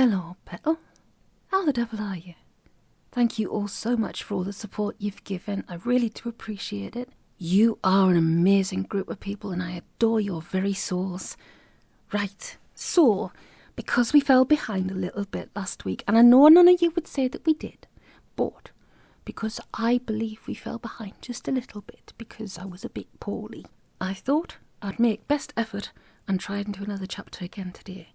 Hello, Petal. How the devil are you? Thank you all so much for all the support you've given. I really do appreciate it. You are an amazing group of people and I adore your very souls. Right, so, because we fell behind a little bit last week, and I know none of you would say that we did, but because I believe we fell behind just a little bit because I was a bit poorly, I thought I'd make best effort and try and do another chapter again today.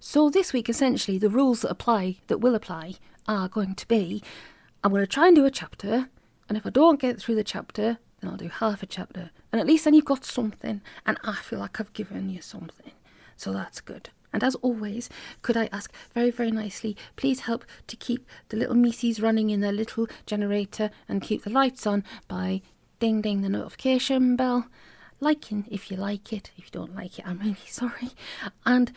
So this week, essentially, the rules that will apply are going to be, I'm going to try and do a chapter, and if I don't get through the chapter, then I'll do half a chapter. And at least then you've got something, and I feel like I've given you something. So that's good. And as always, could I ask very, very nicely, please help to keep the little mices running in their little generator and keep the lights on by ding the notification bell. Liking if you like it. If you don't like it, I'm really sorry. And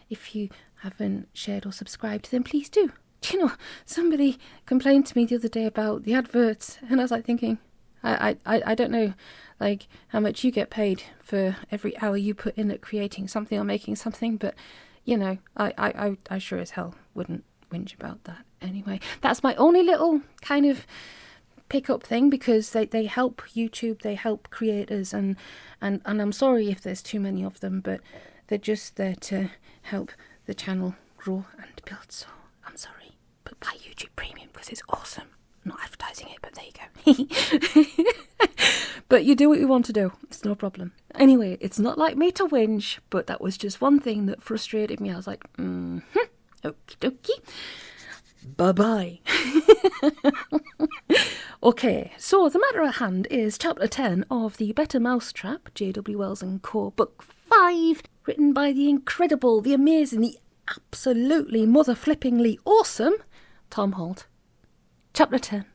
if you haven't shared or subscribed, then please do. Do you know, somebody complained to me the other day about the adverts, and I was like thinking, I don't know, like, how much you get paid for every hour you put in at creating something or making something, but, you know, I sure as hell wouldn't whinge about that. Anyway, that's my only little kind of pick-up thing, because they help YouTube, they help creators, and I'm sorry if there's too many of them, but they're just there to help the channel grow and build, so I'm sorry. But buy YouTube Premium, because it's awesome. I'm not advertising it, but there you go. But you do what you want to do. It's no problem. Anyway, it's not like me to whinge, but that was just one thing that frustrated me. I was like, okie dokie. Bye-bye. Okay, so the matter at hand is Chapter 10 of the Better Mousetrap, J.W. Wells & Co. Book 5, written by the incredible, the amazing, the absolutely mother-flippingly awesome Tom Holt. Chapter 10.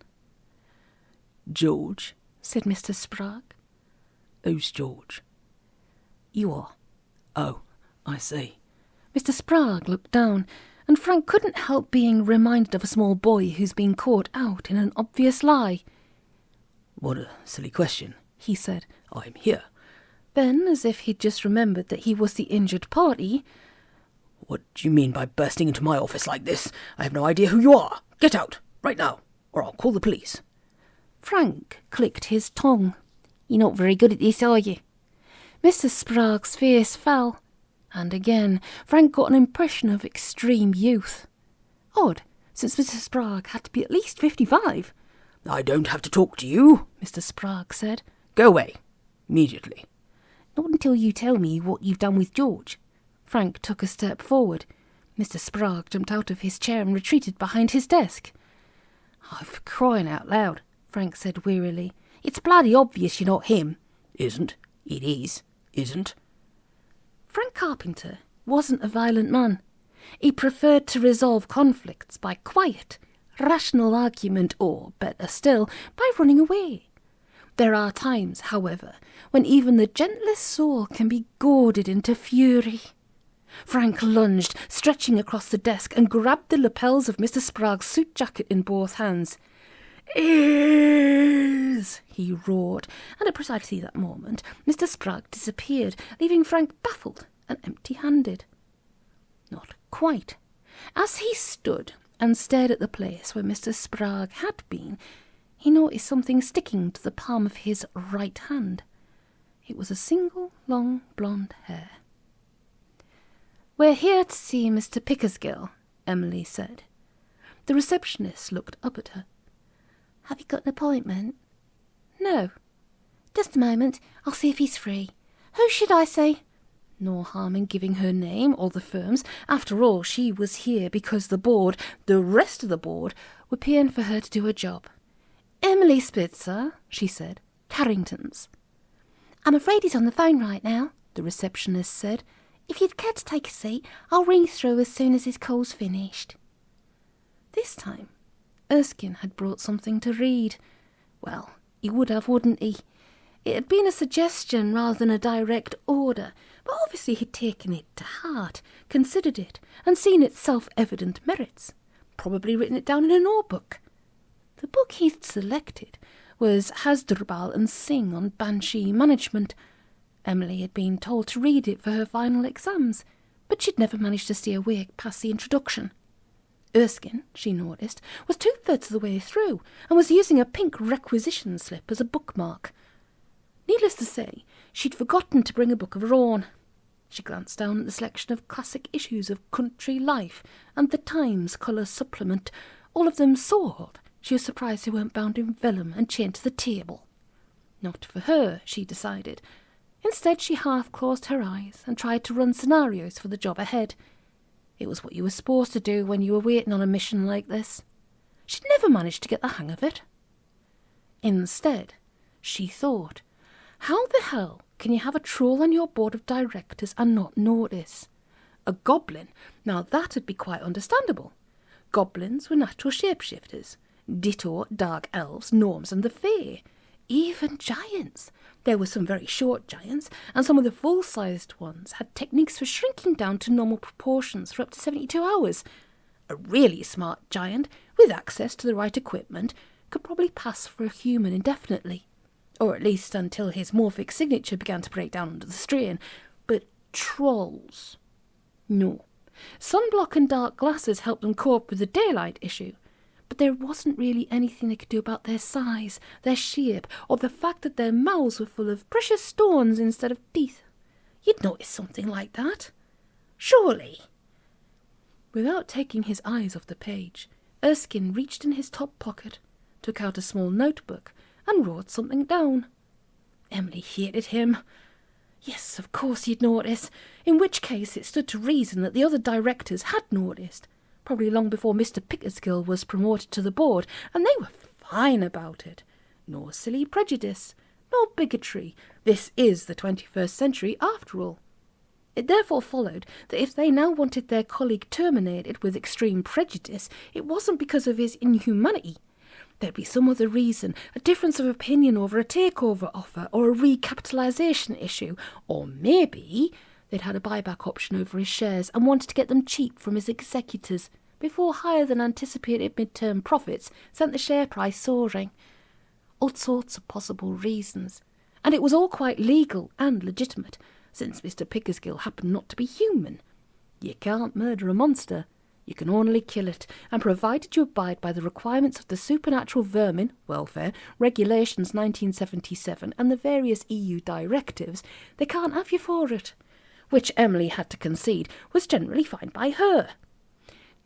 George, said Mr. Sprague. Who's George? You are. Oh, I see. Mr. Sprague looked down, and Frank couldn't help being reminded of a small boy who's been caught out in an obvious lie. What a silly question, he said. I'm here. Then, as if he'd just remembered that he was the injured party, What do you mean by bursting into my office like this? I have no idea who you are. Get out, right now, or I'll call the police. Frank clicked his tongue. You're not very good at this, are you? Mr. Sprague's face fell, and again Frank got an impression of extreme youth. Odd, since Mr. Sprague had to be at least 55. I don't have to talk to you, Mr. Sprague said. Go away, immediately. Not until you tell me what you've done with George. Frank took a step forward. Mr. Sprague jumped out of his chair and retreated behind his desk. Oh, for crying out loud, Frank said wearily. It's bloody obvious you're not him. Isn't. It is. Isn't. Frank Carpenter wasn't a violent man. He preferred to resolve conflicts by quiet, rational argument, or, better still, by running away. There are times, however, when even the gentlest soul can be goaded into fury. Frank lunged, stretching across the desk, and grabbed the lapels of Mr. Sprague's suit jacket in both hands. "Is!" he roared, and at precisely that moment Mr. Sprague disappeared, leaving Frank baffled and empty-handed. Not quite. As he stood and stared at the place where Mr. Sprague had been, he noticed something sticking to the palm of his right hand. It was a single long blonde hair. "We're here to see Mr. Pickersgill," Emily said. The receptionist looked up at her. "Have you got an appointment?" "No." "Just a moment. I'll see if he's free. Who should I say?" No harm in giving her name or the firm's. After all, she was here because the rest of the board, were paying for her to do her job. "Emily Spitzer," she said. "Carrington's." "I'm afraid he's on the phone right now," the receptionist said. "If you'd care to take a seat, I'll ring through as soon as his call's finished." This time, Erskine had brought something to read. Well, he would have, wouldn't he? It had been a suggestion rather than a direct order, but obviously he'd taken it to heart, considered it, and seen its self-evident merits. Probably written it down in a notebook. The book he'd selected was Hasdrubal and Singh on Banshee Management. Emily had been told to read it for her final exams, but she'd never managed to stay awake past the introduction. Erskine, she noticed, was 2/3 of the way through and was using a pink requisition slip as a bookmark. Needless to say, she'd forgotten to bring a book of her own. She glanced down at the selection of classic issues of Country Life and the Times colour supplement, all of them so old she was surprised they weren't bound in vellum and chained to the table. Not for her, she decided. Instead, she half-closed her eyes and tried to run scenarios for the job ahead. It was what you were supposed to do when you were waiting on a mission like this. She'd never managed to get the hang of it. Instead, she thought, how the hell can you have a troll on your board of directors and not notice? A goblin, now that'd be quite understandable. Goblins were natural shapeshifters. Ditto dark elves, gnomes and the fae. Even giants. There were some very short giants, and some of the full-sized ones had techniques for shrinking down to normal proportions for up to 72 hours. A really smart giant, with access to the right equipment, could probably pass for a human indefinitely. Or at least until his morphic signature began to break down under the strain. But trolls? No. Sunblock and dark glasses helped them cope with the daylight issue. But there wasn't really anything they could do about their size, their shape, or the fact that their mouths were full of precious stones instead of teeth. You'd notice something like that. Surely. Without taking his eyes off the page, Erskine reached in his top pocket, took out a small notebook, and wrote something down. Emily hated him. Yes, of course he'd notice, in which case it stood to reason that the other directors had noticed. Probably long before Mr. Pickersgill was promoted to the board, and they were fine about it. No silly prejudice, no bigotry. This is the 21st century after all. It therefore followed that if they now wanted their colleague terminated with extreme prejudice, it wasn't because of his inhumanity. There'd be some other reason, a difference of opinion over a takeover offer or a recapitalisation issue, or maybe they'd had a buyback option over his shares and wanted to get them cheap from his executors before higher than anticipated mid-term profits sent the share price soaring. All sorts of possible reasons. And it was all quite legal and legitimate, since Mr. Pickersgill happened not to be human. You can't murder a monster. You can only kill it, and provided you abide by the requirements of the Supernatural Vermin Welfare Regulations 1977 and the various EU directives, they can't have you for it. Which Emily had to concede was generally fine by her.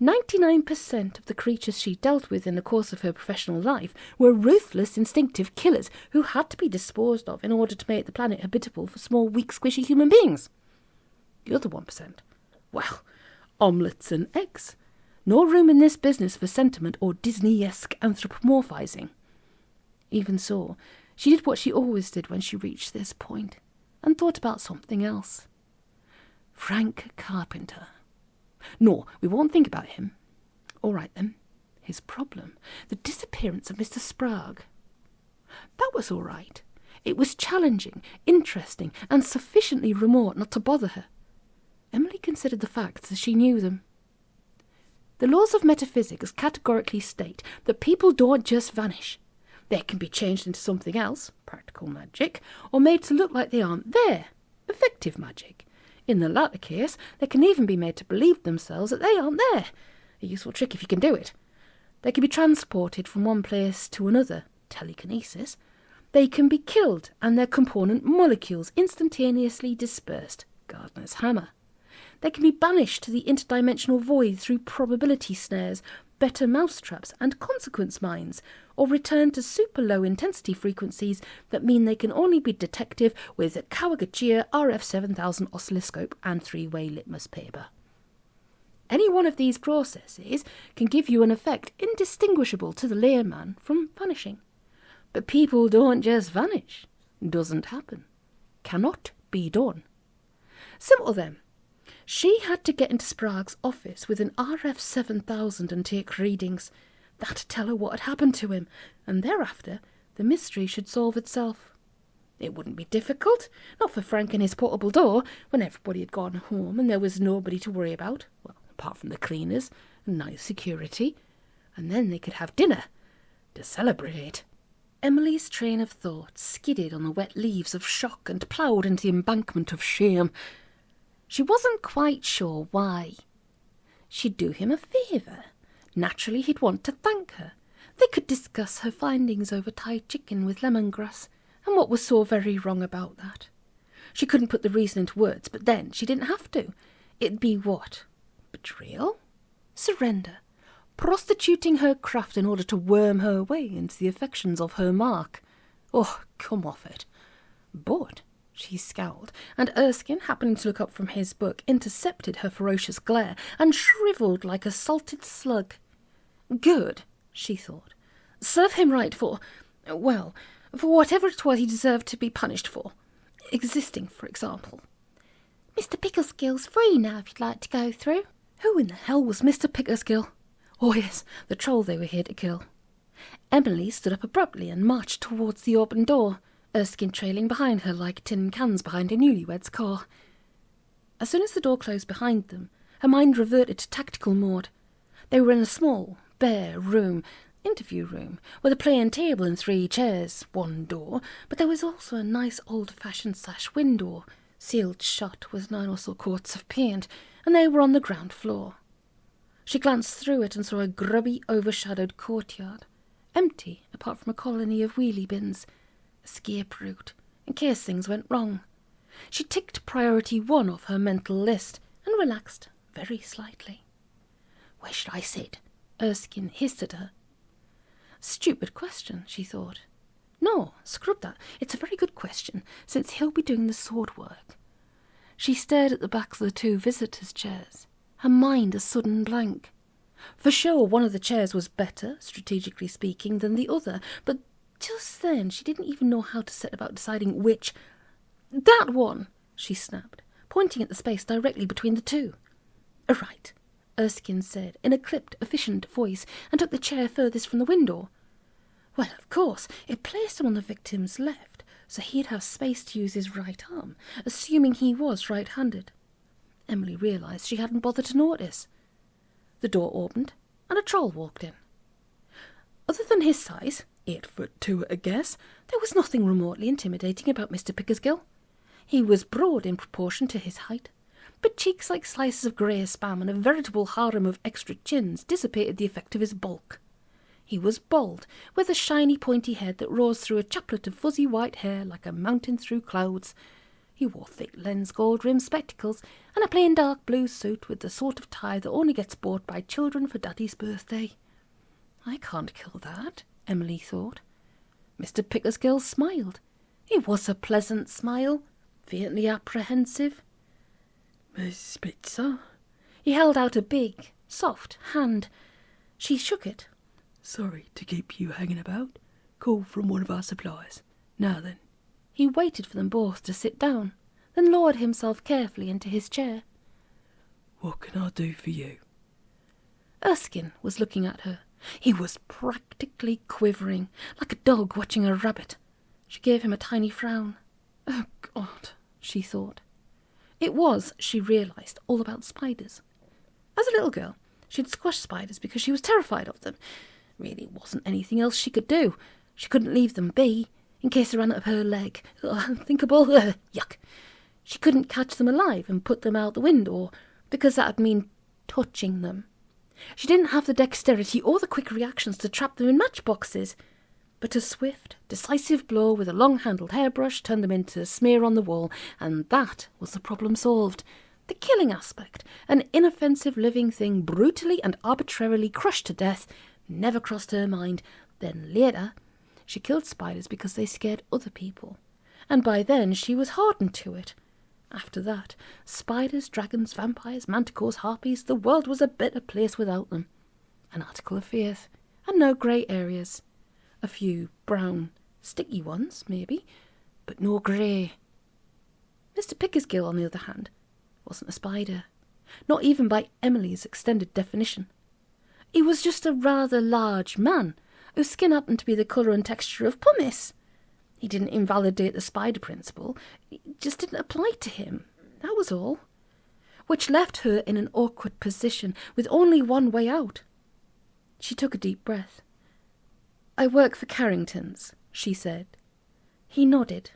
99% of the creatures she dealt with in the course of her professional life were ruthless, instinctive killers who had to be disposed of in order to make the planet habitable for small, weak, squishy human beings. The other 1%, well, omelettes and eggs. No room in this business for sentiment or Disney-esque anthropomorphizing. Even so, she did what she always did when she reached this point, and thought about something else. Frank Carpenter. No, we won't think about him. All right then. His problem, the disappearance of Mr. Sprague. That was all right. It was challenging, interesting, and sufficiently remote not to bother her. Emily considered the facts as she knew them. The laws of metaphysics categorically state that people don't just vanish. They can be changed into something else, practical magic, or made to look like they aren't there, effective magic. In the latter case, they can even be made to believe themselves that they aren't there. A useful trick if you can do it. They can be transported from one place to another, telekinesis. They can be killed and their component molecules instantaneously dispersed, Gardner's hammer. They can be banished to the interdimensional void through probability snares, better mousetraps and consequence mines, or return to super low intensity frequencies that mean they can only be detective with a Kawagachia RF7000 oscilloscope and 3-way litmus paper. Any one of these processes can give you an effect indistinguishable to the layman from vanishing. But people don't just vanish. Doesn't happen. Cannot be done. Simple then. She had to get into Sprague's office with an RF7000 and take readings. That'd tell her what had happened to him, and thereafter the mystery should solve itself. It wouldn't be difficult, not for Frank and his portable door, when everybody had gone home and there was nobody to worry about, well, apart from the cleaners and nice security, and then they could have dinner to celebrate. Emily's train of thought skidded on the wet leaves of shock and ploughed into the embankment of shame. She wasn't quite sure why. She'd do him a favour. Naturally, he'd want to thank her. They could discuss her findings over Thai chicken with lemongrass, and what was so very wrong about that. She couldn't put the reason into words, but then she didn't have to. It'd be what? Betrayal? Surrender? Prostituting her craft in order to worm her way into the affections of her Mark? Oh, come off it. But she scowled, and Erskine, happening to look up from his book, intercepted her ferocious glare and shrivelled like a salted slug. Good, she thought. Serve him right for whatever it was he deserved to be punished for. Existing, for example. Mr. Pickleskill's free now if you'd like to go through. Who in the hell was Mr. Pickleskil? Oh yes, the troll they were here to kill. Emily stood up abruptly and marched towards the open door, Erskine trailing behind her like tin cans behind a newlywed's car. As soon as the door closed behind them, her mind reverted to tactical mode. They were in a small, bare room, interview room, with a plain table and 3 chairs, one door, but there was also a nice old-fashioned sash window, sealed shut with 9 or so coats of paint, and they were on the ground floor. She glanced through it and saw a grubby, overshadowed courtyard, empty apart from a colony of wheelie bins, escape route, in case things went wrong. She ticked priority 1 off her mental list and relaxed very slightly. Where should I sit? Erskine hissed at her. Stupid question, she thought. No, scrub that. It's a very good question, since he'll be doing the sword work. She stared at the backs of the 2 visitors' chairs, her mind a sudden blank. For sure, one of the chairs was better, strategically speaking, than the other, but just then she didn't even know how to set about deciding which. That one, she snapped, pointing at the space directly between the 2. Right, Erskine said in a clipped, efficient voice, and took the chair furthest from the window. Well, of course, it placed him on the victim's left, so he'd have space to use his right arm, assuming he was right-handed. Emily realised she hadn't bothered to notice. The door opened, and a troll walked in. Other than his size, 8'2" at a guess, there was nothing remotely intimidating about Mr. Pickersgill. He was broad in proportion to his height, but cheeks like slices of grey spam and a veritable harem of extra chins dissipated the effect of his bulk. He was bald, with a shiny pointy head that rose through a chaplet of fuzzy white hair like a mountain through clouds. He wore thick lens gold-rimmed spectacles and a plain dark blue suit with the sort of tie that only gets bought by children for Daddy's birthday. I can't kill that, Emily thought. Mr. Pickersgill smiled. It was a pleasant smile, faintly apprehensive. Miss Spitzer? He held out a big, soft hand. She shook it. Sorry to keep you hanging about. Call from one of our suppliers. Now then. He waited for them both to sit down, then lowered himself carefully into his chair. What can I do for you? Erskine was looking at her. He was practically quivering, like a dog watching a rabbit. She gave him a tiny frown. Oh, God, she thought. It was, she realised, all about spiders. As a little girl, she'd squashed spiders because she was terrified of them. Really wasn't anything else she could do. She couldn't leave them be, in case they ran up her leg. Unthinkable. Yuck. She couldn't catch them alive and put them out the window, because that'd mean touching them. She didn't have the dexterity or the quick reactions to trap them in matchboxes. But a swift, decisive blow with a long-handled hairbrush turned them into a smear on the wall, and that was the problem solved. The killing aspect, an inoffensive living thing brutally and arbitrarily crushed to death, never crossed her mind. Then later, she killed spiders because they scared other people, and by then she was hardened to it. After that, spiders, dragons, vampires, manticores, harpies, the world was a better place without them. An article of faith, and no grey areas. A few brown, sticky ones, maybe, but no grey. Mr. Pickersgill, on the other hand, wasn't a spider, not even by Emily's extended definition. He was just a rather large man, whose skin happened to be the colour and texture of pumice. He didn't invalidate the spider principle, it just didn't apply to him, that was all. Which left her in an awkward position, with only one way out. She took a deep breath. I work for Carrington's, she said. He nodded.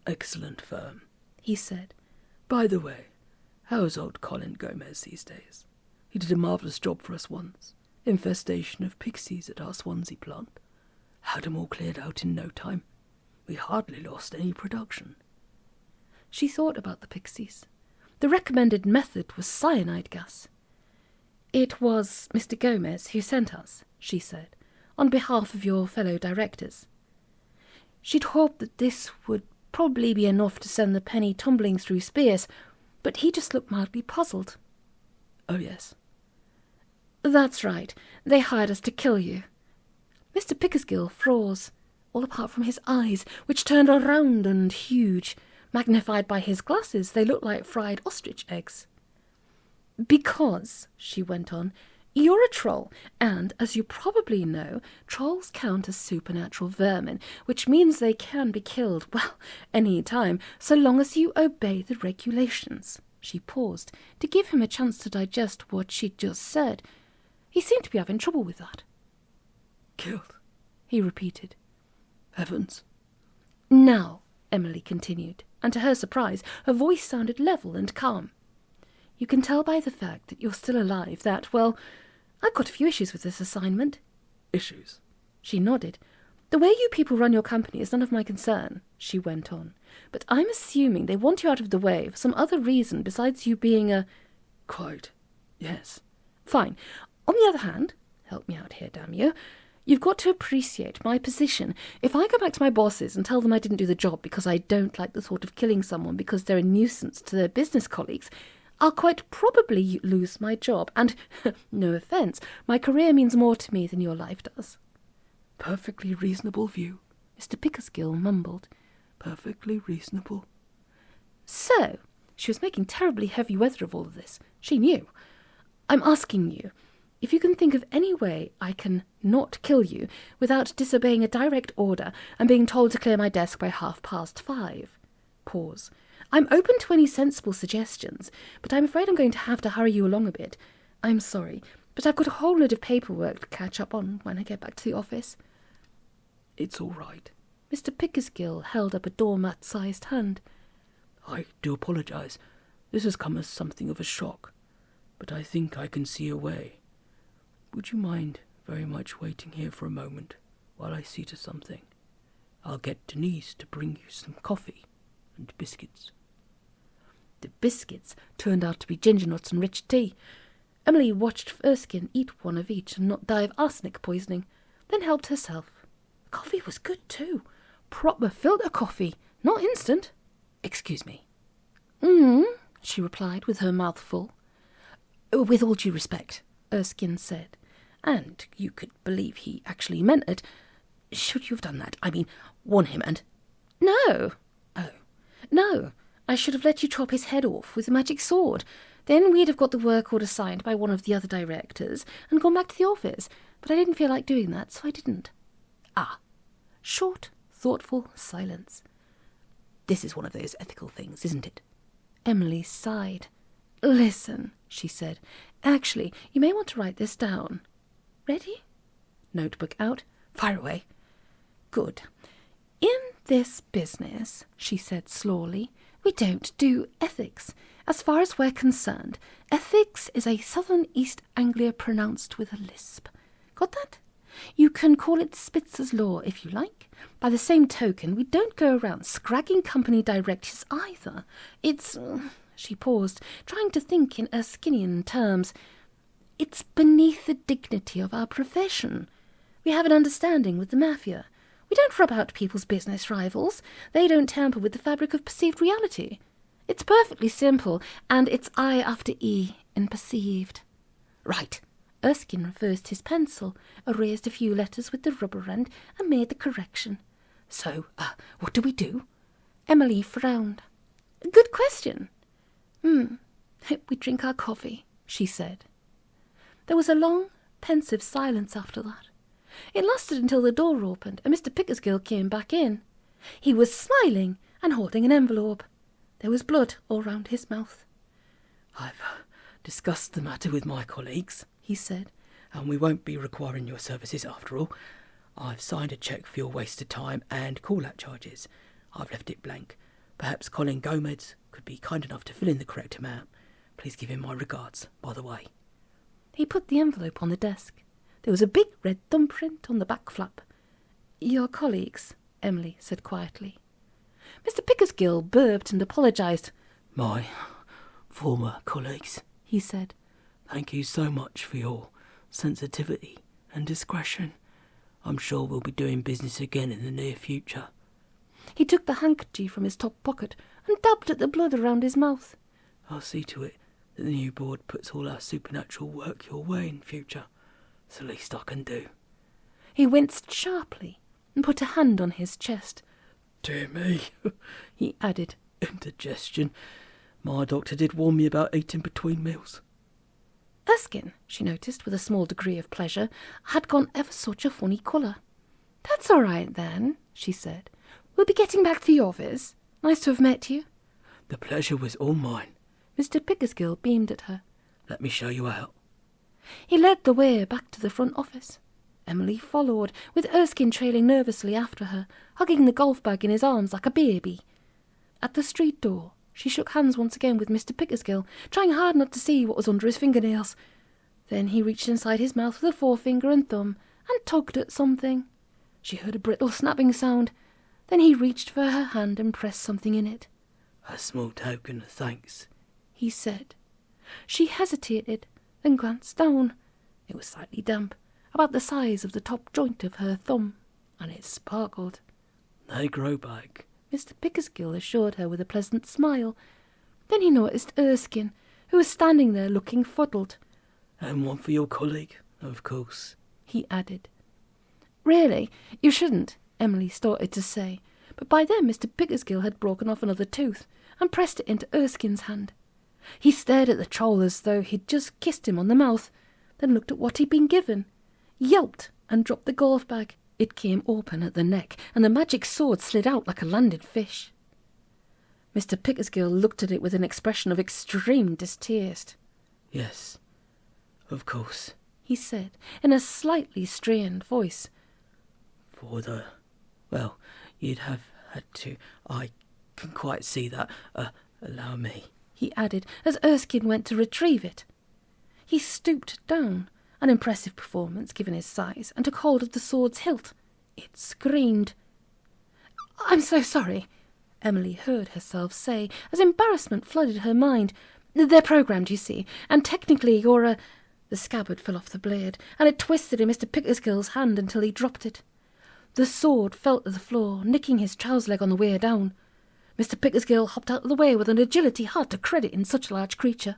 Excellent firm, he said. By the way, how's old Colin Gomez these days? He did a marvellous job for us once. Infestation of pixies at our Swansea plant. Had 'em all cleared out in no time. We hardly lost any production. She thought about the pixies. The recommended method was cyanide gas. It was Mr. Gomez who sent us, she said, on behalf of your fellow directors. She'd hoped that this would probably be enough to send the penny tumbling through space, but he just looked mildly puzzled. Oh, yes. That's right. They hired us to kill you. Mr. Pickersgill froze, all apart from his eyes, which turned round and huge. Magnified by his glasses, they looked like fried ostrich eggs. Because, she went on, you're a troll, and, as you probably know, trolls count as supernatural vermin, which means they can be killed, well, any time, so long as you obey the regulations. She paused, to give him a chance to digest what she'd just said. He seemed to be having trouble with that. Killed, he repeated. Heavens. Now, Emily continued, and to her surprise, her voice sounded level and calm. You can tell by the fact that you're still alive that, well, I've got a few issues with this assignment. Issues? She nodded. The way you people run your company is none of my concern, she went on. But I'm assuming they want you out of the way for some other reason besides you being a... Quite. Yes. Fine. On the other hand, help me out here, damn you, you've got to appreciate my position. If I go back to my bosses and tell them I didn't do the job because I don't like the thought of killing someone because they're a nuisance to their business colleagues, I'll quite probably lose my job, and, no offence, my career means more to me than your life does. Perfectly reasonable view, Mr. Pickersgill mumbled. Perfectly reasonable. So, she was making terribly heavy weather of all of this. She knew. I'm asking you, if you can think of any way I can not kill you without disobeying a direct order and being told to clear my desk by 5:30. Pause. I'm open to any sensible suggestions, but I'm afraid I'm going to have to hurry you along a bit. I'm sorry, but I've got a whole load of paperwork to catch up on when I get back to the office. It's all right. Mr. Pickersgill held up a doormat-sized hand. I do apologise. This has come as something of a shock, but I think I can see a way. Would you mind very much waiting here for a moment while I see to something? I'll get Denise to bring you some coffee and biscuits. The biscuits turned out to be ginger nuts and rich tea. Emily watched Erskine eat one of each and not die of arsenic poisoning, then helped herself. The coffee was good too. Proper filter coffee, not instant. Excuse me. She replied with her mouth full. With all due respect, Erskine said, and you could believe he actually meant it. Should you have done that? I mean, warn him and... No. Oh. No. I should have let you chop his head off with a magic sword. Then we'd have got the work order signed by one of the other directors and gone back to the office. But I didn't feel like doing that, so I didn't. Ah. Short, thoughtful silence. This is one of those ethical things, isn't it? Emily sighed. Listen, she said. Actually, you may want to write this down. Ready? Notebook out. Fire away. Good. In this business, she said slowly, we don't do ethics. As far as we're concerned, ethics is a Southern East Anglia pronounced with a lisp. Got that? You can call it Spitzer's law if you like. By the same token, we don't go around scragging company directors either. It's... She paused, trying to think in Erskinian terms. It's beneath the dignity of our profession. We have an understanding with the mafia. We don't rub out people's business rivals. They don't tamper with the fabric of perceived reality. It's perfectly simple, and it's I after E in perceived. Right. Erskine reversed his pencil, erased a few letters with the rubber end, and made the correction. So, what do we do? Emily frowned. Good question. We drink our coffee, she said. There was a long, pensive silence after that. It lasted until the door opened and Mr. Pickersgill came back in. He was smiling and holding an envelope. There was blood all round his mouth. I've discussed the matter with my colleagues, he said, and we won't be requiring your services after all. I've signed a cheque for your wasted time and call-out charges. I've left it blank. Perhaps Colin Gomez could be kind enough to fill in the correct amount. Please give him my regards, by the way. He put the envelope on the desk. There was a big red thumbprint on the back flap. "Your colleagues," Emily said quietly. Mr. Pickersgill burped and apologised. "My former colleagues," he said. "Thank you so much for your sensitivity and discretion. I'm sure we'll be doing business again in the near future." He took the handkerchief from his top pocket and dabbed at the blood around his mouth. "I'll see to it that the new board puts all our supernatural work your way in future. It's the least I can do." He winced sharply and put a hand on his chest. "Dear me," he added. "Indigestion. My doctor did warn me about eating between meals." Erskine, she noticed with a small degree of pleasure, had gone ever such a funny colour. "That's all right, then," she said. "We'll be getting back to the office. Nice to have met you." "The pleasure was all mine." Mr. Pickersgill beamed at her. "Let me show you out." He led the way back to the front office. Emily followed, with Erskine trailing nervously after her, hugging the golf bag in his arms like a baby. At the street door, she shook hands once again with Mr. Pickersgill, trying hard not to see what was under his fingernails. Then he reached inside his mouth with a forefinger and thumb and tugged at something. She heard a brittle snapping sound. Then he reached for her hand and pressed something in it. "A small token of thanks," he said. She hesitated, then glanced down. It was slightly damp, about the size of the top joint of her thumb, and it sparkled. "They grow back," Mr. Pickersgill assured her with a pleasant smile. Then he noticed Erskine, who was standing there looking fuddled. "And one for your colleague, of course," he added. "Really, you shouldn't," Emily started to say, but by then Mr. Pickersgill had broken off another tooth and pressed it into Erskine's hand. He stared at the troll as though he'd just kissed him on the mouth, then looked at what he'd been given, yelped and dropped the golf bag. It came open at the neck, and the magic sword slid out like a landed fish. Mr. Pickersgill looked at it with an expression of extreme distaste. "Yes, of course," he said, in a slightly strained voice. Well, you'd have had to. I can quite see that. Allow me," he added, as Erskine went to retrieve it. He stooped down, an impressive performance given his size, and took hold of the sword's hilt. It screamed. "I'm so sorry," Emily heard herself say, as embarrassment flooded her mind. "They're programmed, you see, and technically you're a—" The scabbard fell off the blade, and it twisted in Mr. Pickersgill's hand until he dropped it. The sword fell to the floor, nicking his trouser leg on the way down. Mr. Pickersgill hopped out of the way with an agility hard to credit in such a large creature.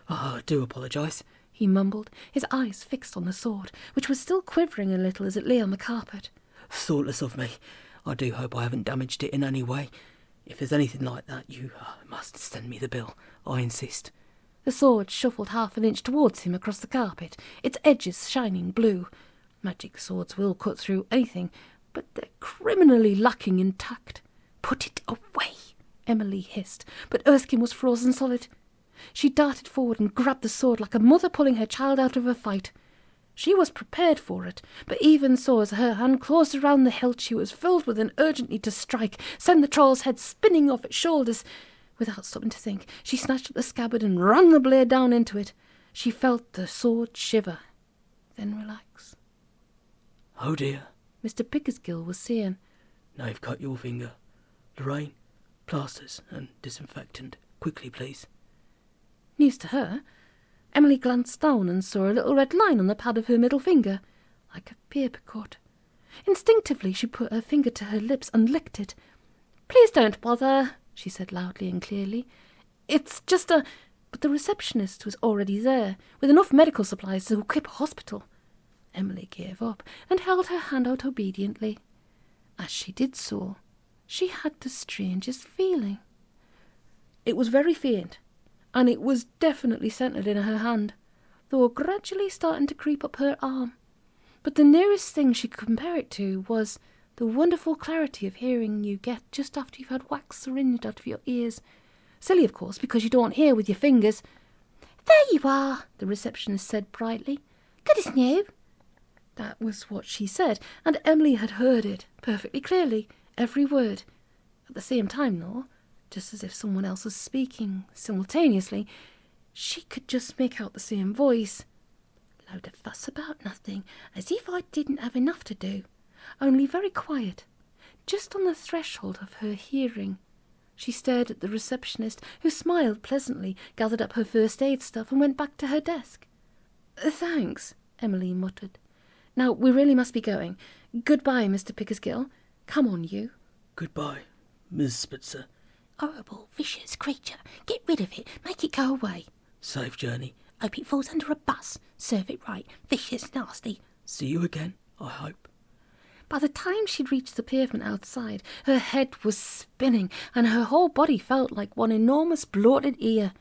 "I do apologise," he mumbled, his eyes fixed on the sword, which was still quivering a little as it lay on the carpet. "Thoughtless of me. I do hope I haven't damaged it in any way. If there's anything like that, you must send me the bill. I insist." The sword shuffled half an inch towards him across the carpet, its edges shining blue. Magic swords will cut through anything, but they're criminally lacking in tact. "Put it away," Emily hissed, but Erskine was frozen solid. She darted forward and grabbed the sword like a mother pulling her child out of a fight. She was prepared for it, but even so, as her hand closed around the hilt, she was filled with an urgent need to strike, send the troll's head spinning off its shoulders. Without stopping to think, she snatched at the scabbard and ran the blade down into it. She felt the sword shiver, then relax. "Oh dear," Mr. Pickersgill was saying. "Now you've cut your finger. Lorraine, plasters and disinfectant. Quickly, please." News to her. Emily glanced down and saw a little red line on the pad of her middle finger, like a paper cut. Instinctively she put her finger to her lips and licked it. "Please don't bother," she said loudly and clearly. "It's just a—" But the receptionist was already there, with enough medical supplies to equip a hospital. Emily gave up and held her hand out obediently. As she did so, she had the strangest feeling. It was very faint, and it was definitely centred in her hand, though gradually starting to creep up her arm. But the nearest thing she could compare it to was the wonderful clarity of hearing you get just after you've had wax syringed out of your ears. Silly, of course, because you don't hear with your fingers. "There you are," the receptionist said brightly. "Good as new." That was what she said, and Emily had heard it perfectly clearly, every word. At the same time, though, just as if someone else was speaking simultaneously, she could just make out the same voice. Load of fuss about nothing, as if I didn't have enough to do. Only very quiet, just on the threshold of her hearing. She stared at the receptionist, who smiled pleasantly, gathered up her first aid stuff and went back to her desk. Thanks, Emily muttered. Now, we really must be going. Goodbye, Mr. Pickersgill. Come on, you. Goodbye, Miss Spitzer. Horrible, vicious creature. Get rid of it. Make it go away. Safe journey. Hope it falls under a bus. Serve it right. Vicious, nasty. See you again, I hope. By the time she'd reached the pavement outside, her head was spinning and her whole body felt like one enormous bloated ear.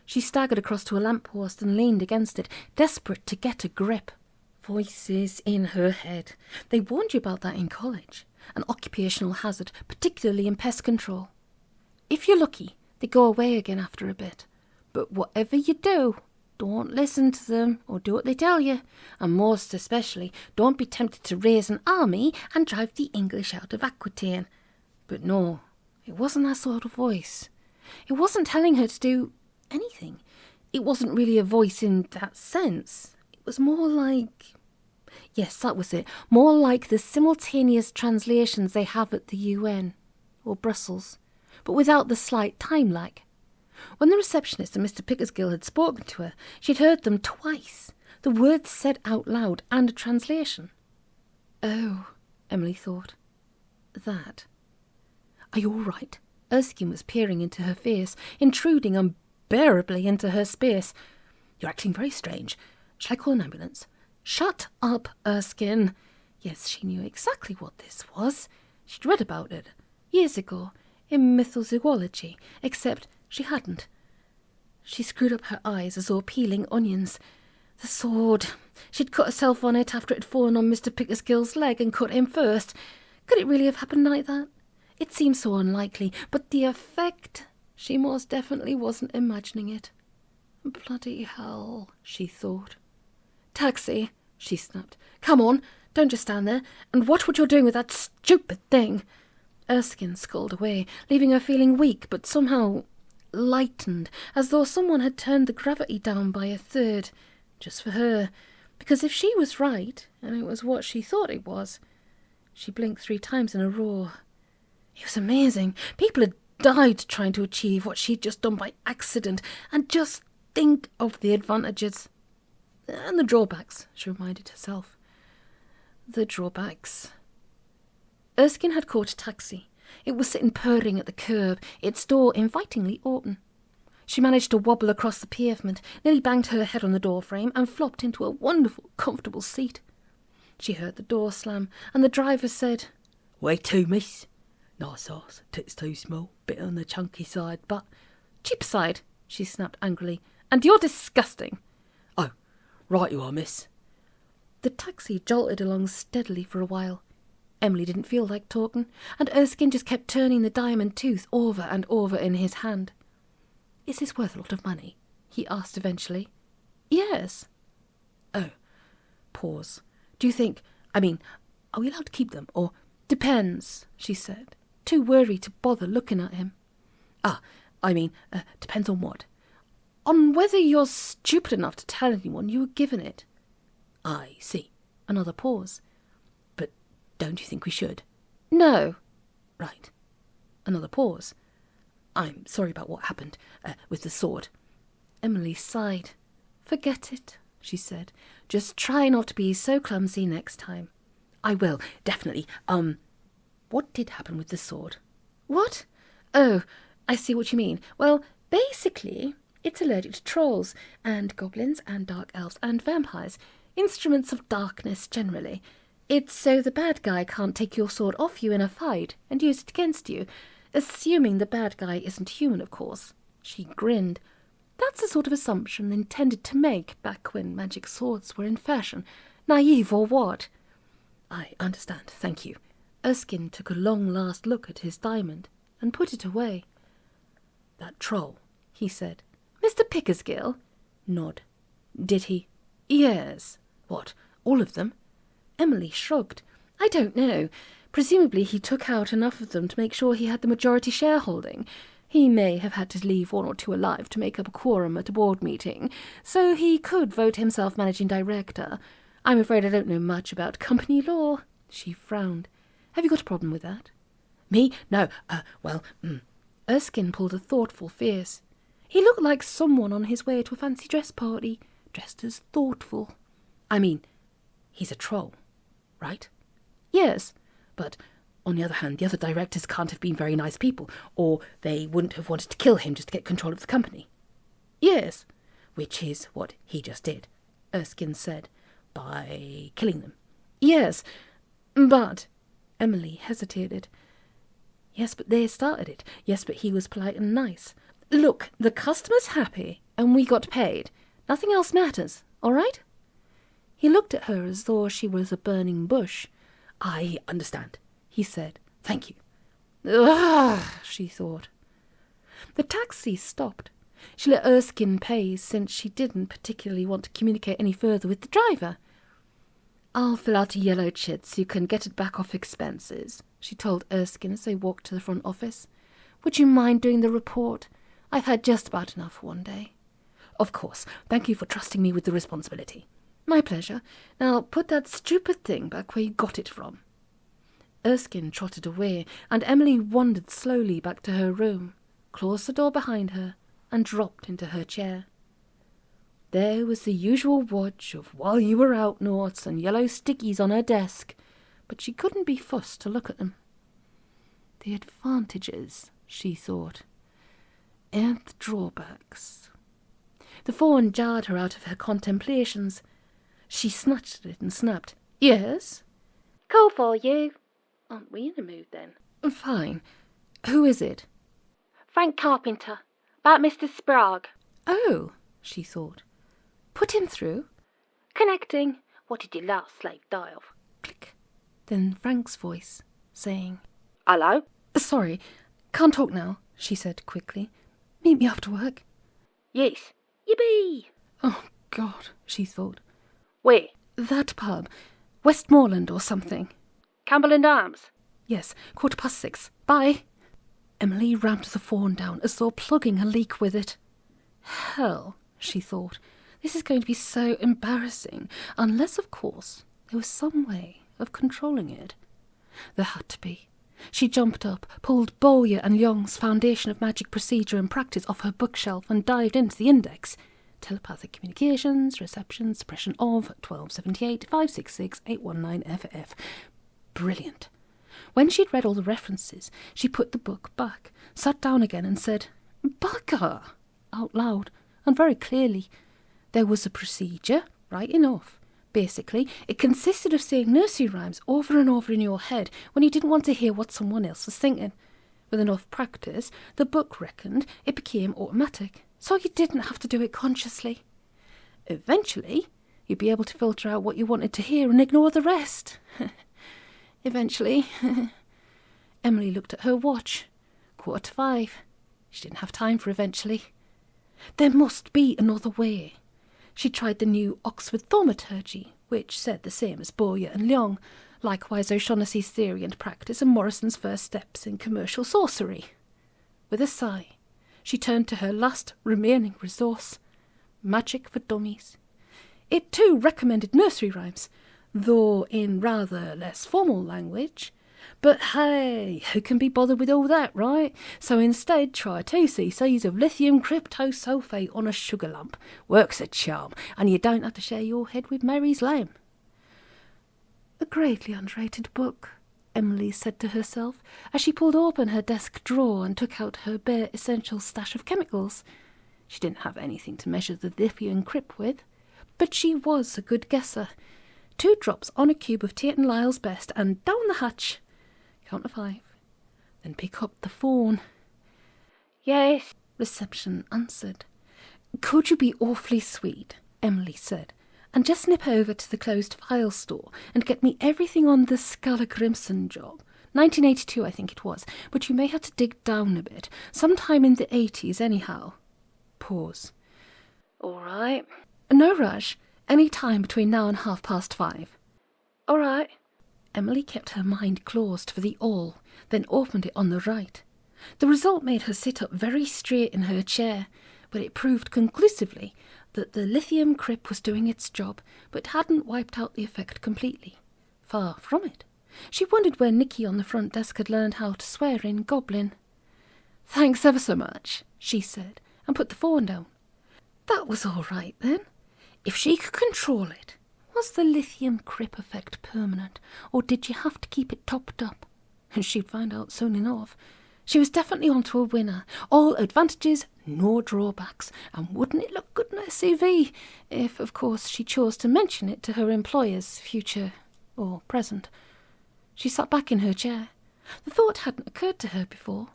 She staggered across to a lamppost and leaned against it, desperate to get a grip. Voices in her head. They warned you about that in college. An occupational hazard, particularly in pest control. If you're lucky, they go away again after a bit. But whatever you do, don't listen to them or do what they tell you. And most especially, don't be tempted to raise an army and drive the English out of Aquitaine. But no, it wasn't that sort of voice. It wasn't telling her to do anything. It wasn't really a voice in that sense. It was more like... Yes, that was it. More like the simultaneous translations they have at the UN or Brussels, but without the slight time lag. When the receptionist and Mr. Pickersgill had spoken to her, she'd heard them twice, the words said out loud and a translation. Oh, Emily thought. That. Are you all right? Erskine was peering into her face, intruding unbearably into her space. You're acting very strange. Shall I call an ambulance? Shut up, Erskine. Yes, she knew exactly what this was. She'd read about it years ago in mythozoology, except she hadn't. She screwed up her eyes as though peeling onions. The sword. She'd cut herself on it after it had fallen on Mr. Pickersgill's leg and cut him first. Could it really have happened like that? It seemed so unlikely, but the effect... She most definitely wasn't imagining it. Bloody hell, she thought. Taxi, she snapped. Come on, don't just stand there, and watch what you're doing with that stupid thing. Erskine sculled away, leaving her feeling weak but somehow lightened, as though someone had turned the gravity down by a third, just for her, because if she was right, and it was what she thought it was... She blinked 3 times in a row. It was amazing. People had died trying to achieve what she'd just done by accident, and just think of the advantages. And the drawbacks, she reminded herself. The drawbacks. Erskine had caught a taxi. It was sitting purring at the curb, its door invitingly open. She managed to wobble across the pavement, nearly banged her head on the doorframe, and flopped into a wonderful, comfortable seat. She heard the door slam, and the driver said, Where to, miss? Nice arse, tits too small, bit on the chunky side, but... Cheap side, she snapped angrily, and you're disgusting. Oh, right you are, miss. The taxi jolted along steadily for a while. Emily didn't feel like talking, and Erskine just kept turning the diamond tooth over and over in his hand. Is this worth a lot of money? He asked eventually. Yes. Oh. Pause. Do you think... are we allowed to keep them, or... Depends, she said, too worried to bother looking at him. Depends on what? On whether you're stupid enough to tell anyone you were given it. I see. Another pause. But don't you think we should? No. Right. Another pause. I'm sorry about what happened with the sword. Emily sighed. Forget it, she said. Just try not to be so clumsy next time. I will, definitely. What did happen with the sword? What? Oh, I see what you mean. Well, basically, it's allergic to trolls, and goblins, and dark elves, and vampires. Instruments of darkness, generally. It's so the bad guy can't take your sword off you in a fight and use it against you, assuming the bad guy isn't human, of course. She grinned. That's the sort of assumption intended to make back when magic swords were in fashion. Naive or what? I understand, thank you. Erskine took a long last look at his diamond and put it away. That troll, he said. Mr. Pickersgill? Nod. Did he? Yes. What, all of them? Emily shrugged. I don't know. Presumably he took out enough of them to make sure he had the majority shareholding. He may have had to leave one or two alive to make up a quorum at a board meeting, so he could vote himself managing director. I'm afraid I don't know much about company law. She frowned. Have you got a problem with that? Me? No. Erskine pulled a thoughtful face. He looked like someone on his way to a fancy dress party, dressed as thoughtful. I mean, he's a troll, right? Yes, but on the other hand, the other directors can't have been very nice people, or they wouldn't have wanted to kill him just to get control of the company. Yes, which is what he just did, Erskine said, by killing them. Yes, but... Emily hesitated. Yes, but they started it. Yes, but he was polite and nice. Look, the customer's happy, and we got paid. Nothing else matters, all right? He looked at her as though she was a burning bush. I understand, he said. Thank you. Ugh, she thought. The taxi stopped. She let Erskine pay, since she didn't particularly want to communicate any further with the driver. I'll fill out a yellow chit so you can get it back off expenses, she told Erskine as they walked to the front office. Would you mind doing the report? I've had just about enough for one day. Of course. Thank you for trusting me with the responsibility. My pleasure. Now put that stupid thing back where you got it from. Erskine trotted away, and Emily wandered slowly back to her room, closed the door behind her, and dropped into her chair. There was the usual wodge of while you were out notes and yellow stickies on her desk, but she couldn't be fussed to look at them. The advantages, she thought, and the drawbacks. The phone jarred her out of her contemplations. She snatched at it and snapped. Yes? Call for you. Aren't we in a mood then? Fine. Who is it? Frank Carpenter. About Mr. Sprague. Oh, she thought. Put him through. Connecting. What did your last slave die of? Click. Then Frank's voice, saying, Hello? Sorry, can't talk now, she said quickly. Meet me after work. Yes. Yippee! Oh, God, she thought. Where? That pub. Westmoreland or something. Cumberland Arms? Yes, 6:15. Bye. Emily rammed the phone down as though plugging a leak with it. Hell, she thought. This is going to be so embarrassing, unless, of course, there was some way of controlling it. There had to be. She jumped up, pulled Bowyer and Young's Foundation of Magic Procedure and Practice off her bookshelf and dived into the index. Telepathic communications, reception, suppression of 1278 566 819 FF. Brilliant. When she'd read all the references, she put the book back, sat down again and said, Bugger! Out loud, and very clearly. There was a procedure, right enough. Basically, it consisted of saying nursery rhymes over and over in your head when you didn't want to hear what someone else was thinking. With enough practice, the book reckoned it became automatic, so you didn't have to do it consciously. Eventually, you'd be able to filter out what you wanted to hear and ignore the rest. Eventually. Emily looked at her watch. 5:15. She didn't have time for eventually. There must be another way. She tried the new Oxford Thaumaturgy, which said the same as Bowyer and Leung, likewise O'Shaughnessy's Theory and Practice and Morrison's First Steps in Commercial Sorcery. With a sigh, she turned to her last remaining resource, Magic for Dummies. It too recommended nursery rhymes, though in rather less formal language. But hey, who can be bothered with all that, right? So instead, try 2 cc's of lithium cryptosulfate on a sugar lump. Works a charm, and you don't have to share your head with Mary's lamb. A greatly underrated book, Emily said to herself, as she pulled open her desk drawer and took out her bare essential stash of chemicals. She didn't have anything to measure the lithium crypt with, but she was a good guesser. 2 drops on a cube of Tate & Lyle's Best, and down the hatch. Count to 5. Then pick up the phone. Yes. Reception answered. Could you be awfully sweet, Emily said, and just nip over to the closed file store and get me everything on the Scala Grimson job. 1982, I think it was, but you may have to dig down a bit. Sometime in the 80s, anyhow. Pause. All right. No rush. Any time between now and 5:30. All right. Emily kept her mind closed for the all, then opened it on the right. The result made her sit up very straight in her chair, but it proved conclusively that the lithium crip was doing its job, but hadn't wiped out the effect completely. Far from it. She wondered where Nicky on the front desk had learned how to swear in Goblin. "Thanks ever so much," she said, and put the phone down. That was all right, then. If she could control it. Was the lithium crip effect permanent, or did you have to keep it topped up? And she'd find out soon enough. She was definitely onto a winner. All advantages, no drawbacks. And wouldn't it look good in her CV? If, of course, she chose to mention it to her employers, future or present. She sat back in her chair. The thought hadn't occurred to her before.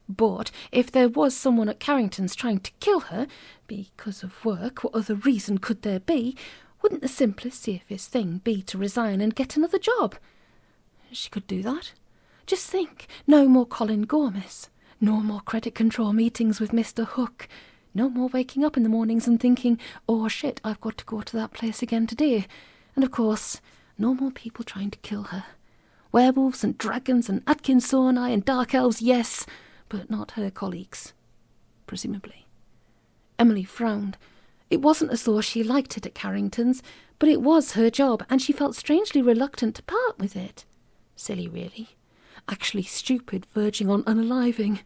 But if there was someone at Carrington's trying to kill her, because of work, what other reason could there be? Wouldn't the simplest, safest thing be to resign and get another job? She could do that. Just think, no more Colin Gomez, no more credit control meetings with Mr. Hook, no more waking up in the mornings and thinking, oh shit, I've got to go to that place again today. And of course, no more people trying to kill her. Werewolves and dragons and Atkinsoni and dark elves, yes, but not her colleagues, presumably. Emily frowned. It wasn't as though she liked it at Carrington's, but it was her job, and she felt strangely reluctant to part with it. Silly, really. Actually stupid, verging on unaliving.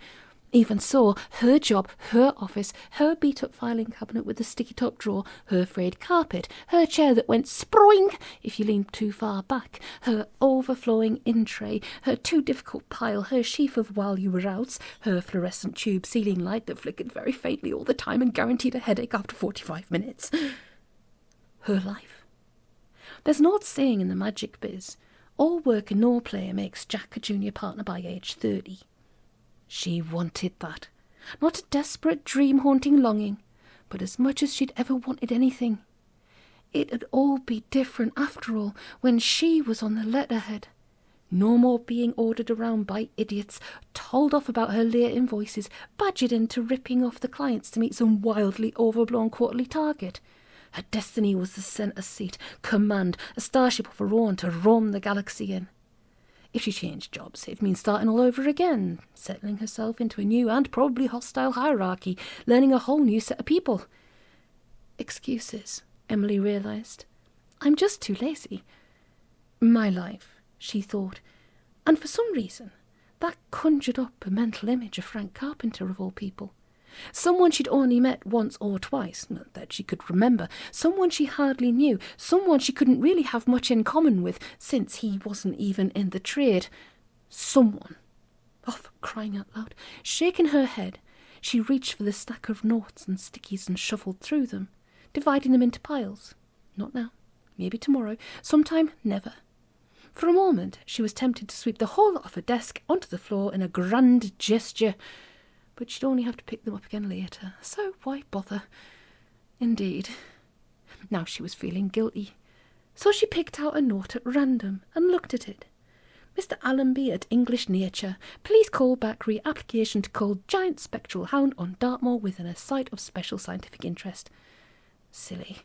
Even so, her job, her office, her beat-up filing cabinet with the sticky-top drawer, her frayed carpet, her chair that went sproing if you leaned too far back, her overflowing in-tray, her too difficult pile, her sheaf of while-you-were-outs, her fluorescent tube ceiling light that flickered very faintly all the time and guaranteed a headache after 45 minutes. Her life. There's an old saying in the magic biz, all work and no play makes Jack a junior partner by age 30. She wanted that. Not a desperate, dream-haunting longing, but as much as she'd ever wanted anything. It'd all be different, after all, when she was on the letterhead. No more being ordered around by idiots, told off about her late invoices, badgered into ripping off the clients to meet some wildly overblown quarterly target. Her destiny was the centre seat, command, a starship of her own to roam the galaxy in. If she changed jobs, it'd mean starting all over again, settling herself into a new and probably hostile hierarchy, learning a whole new set of people. Excuses, Emily realised. I'm just too lazy. My life, she thought, and for some reason that conjured up a mental image of Frank Carpenter of all people. Someone she'd only met once or twice, not that she could remember, someone she hardly knew, someone she couldn't really have much in common with, since he wasn't even in the trade. Someone. Oh, for crying out loud. Shaking her head, she reached for the stack of notes and stickies and shuffled through them, dividing them into piles. Not now. Maybe tomorrow. Sometime never. For a moment, she was tempted to sweep the whole lot off her desk onto the floor in a grand gesture, but she'd only have to pick them up again later, so why bother? Indeed. Now she was feeling guilty, so she picked out a note at random and looked at it. Mr. Allenby at English Nature, please call back re-application to call giant spectral hound on Dartmoor within a site of special scientific interest. Silly.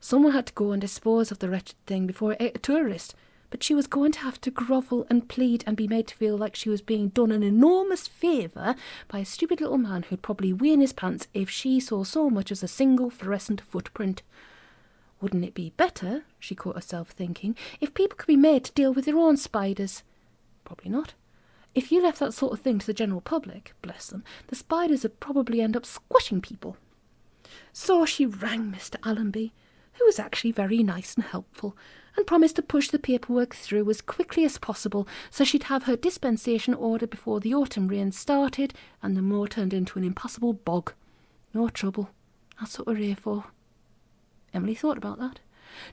Someone had to go and dispose of the wretched thing before it ate a tourist, but she was going to have to grovel and plead and be made to feel like she was being done an enormous favour by a stupid little man who'd probably wee in his pants if she saw so much as a single fluorescent footprint. Wouldn't it be better, she caught herself thinking, if people could be made to deal with their own spiders? Probably not. If you left that sort of thing to the general public, bless them, the spiders would probably end up squashing people. So she rang Mr. Allenby, who was actually very nice and helpful, and promised to push the paperwork through as quickly as possible so she'd have her dispensation order before the autumn rain started and the moor turned into an impassable bog. No trouble. That's what we're here for. Emily thought about that.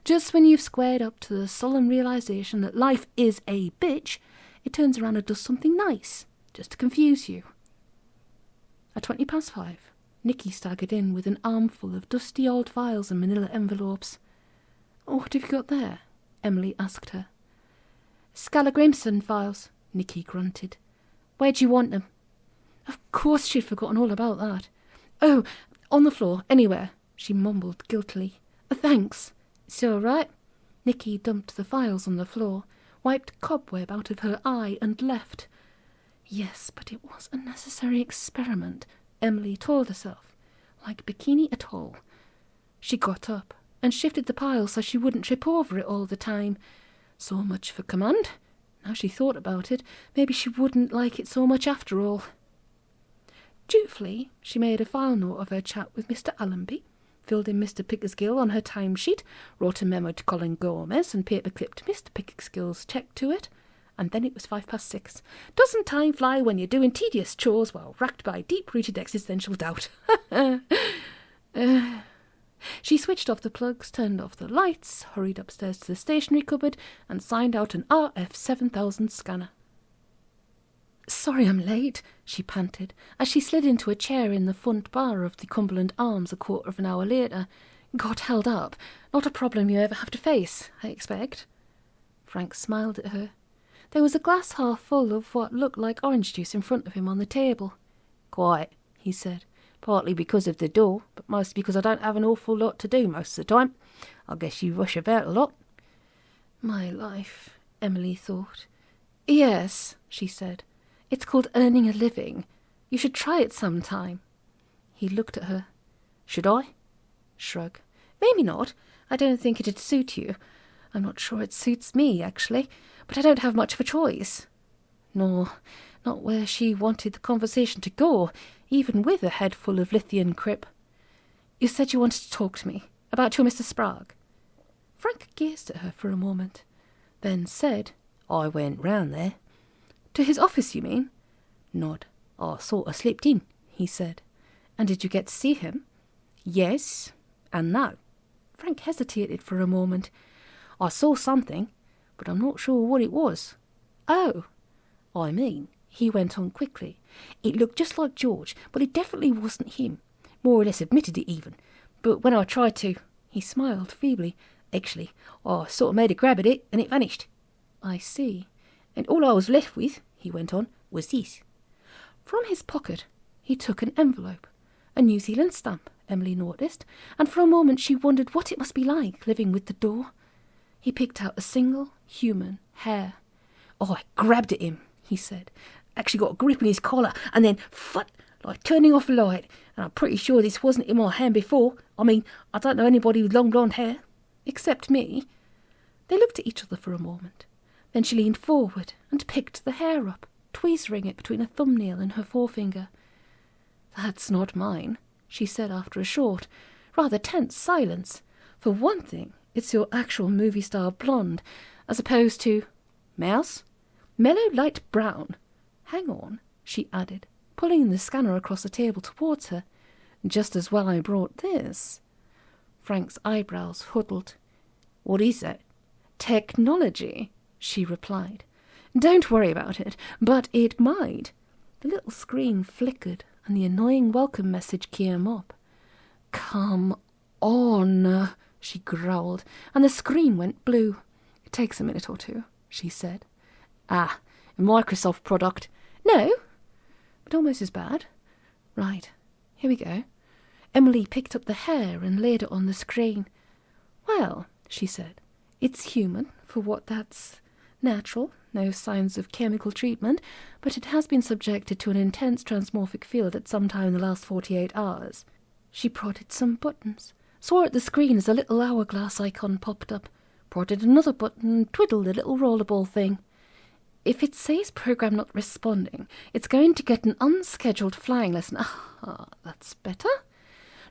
Just when you've squared up to the solemn realisation that life is a bitch, it turns around and does something nice, just to confuse you. At 5:20, Nicky staggered in with an armful of dusty old files and manila envelopes. What have you got there? Emily asked her. Scala Grimson files, Nicky grunted. Where do you want them? Of course she'd forgotten all about that. Oh, on the floor, anywhere, she mumbled guiltily. Thanks. It's all right. Nicky dumped the files on the floor, wiped cobweb out of her eye and left. Yes, but it was a necessary experiment, Emily told herself, like Bikini Atoll. She got up and shifted the pile so she wouldn't trip over it all the time. So much for command. Now she thought about it, maybe she wouldn't like it so much after all. Dutifully, she made a file note of her chat with Mr. Allenby, filled in Mr. Pickersgill on her timesheet, wrote a memo to Colin Gomez and paperclipped Mr. Pickersgill's cheque to it, and then it was 6:05. Doesn't time fly when you're doing tedious chores while racked by deep-rooted existential doubt? She switched off the plugs, turned off the lights, hurried upstairs to the stationery cupboard, and signed out an RF7000 scanner. "Sorry I'm late," she panted, as she slid into a chair in the front bar of the Cumberland Arms a quarter of an hour later. "Got held up. Not a problem you ever have to face, I expect." Frank smiled at her. There was a glass half full of what looked like orange juice in front of him on the table. "Quite," he said. "Partly because of the door, but mostly because I don't have an awful lot to do most of the time. I guess you rush about a lot." My life, Emily thought. "Yes," she said. "It's called earning a living. You should try it sometime." He looked at her. "Should I?" Shrug. "Maybe not. I don't think it'd suit you. I'm not sure it suits me, actually, but I don't have much of a choice." No, not where she wanted the conversation to go, even with a head full of lithium crip. "You said you wanted to talk to me about your Mr. Sprague." Frank gazed at her for a moment, then said, "I went round there." "To his office, you mean?" "Nod. I sort of slipped in," he said. "And did you get to see him?" "Yes, and no." Frank hesitated for a moment. "I saw something, but I'm not sure what it was." "Oh." "I mean," he went on quickly, "it looked just like George, but it definitely wasn't him. More or less admitted it even. But when I tried to," he smiled feebly, "actually, I sort of made a grab at it, and it vanished." "I see." "And all I was left with," he went on, "was this." From his pocket he took an envelope, a New Zealand stamp, Emily noticed, and for a moment she wondered what it must be like living with the door. He picked out a single human hair. "Oh, I grabbed at him," he said. "Actually got a grip on his collar, and then fut, like turning off a light, and I'm pretty sure this wasn't in my hand before. I mean, I don't know anybody with long blonde hair." "Except me." They looked at each other for a moment. Then she leaned forward and picked the hair up, tweezering it between a thumbnail and her forefinger. "That's not mine," she said after a short, rather tense silence. "For one thing, it's your actual movie-star blonde, as opposed to—" "Mouse? Mellow light brown. Hang on," she added, pulling the scanner across the table towards her. "Just as well I brought this." Frank's eyebrows huddled. "What is that?" "Technology," she replied. "Don't worry about it, but it might." The little screen flickered and the annoying welcome message came up. "Come on," she growled, and the screen went blue. "It takes a minute or two," she said. "Ah, a Microsoft product." "No, but almost as bad." "Right, here we go." Emily picked up the hair and laid it on the screen. "Well," she said, "it's human, for what that's natural, no signs of chemical treatment, but it has been subjected to an intense transmorphic field at some time in the last 48 hours. She prodded some buttons, saw at the screen as a little hourglass icon popped up, prodded another button and twiddled a little rollerball thing. "If it says program not responding, it's going to get an unscheduled flying lesson." Ah, that's better.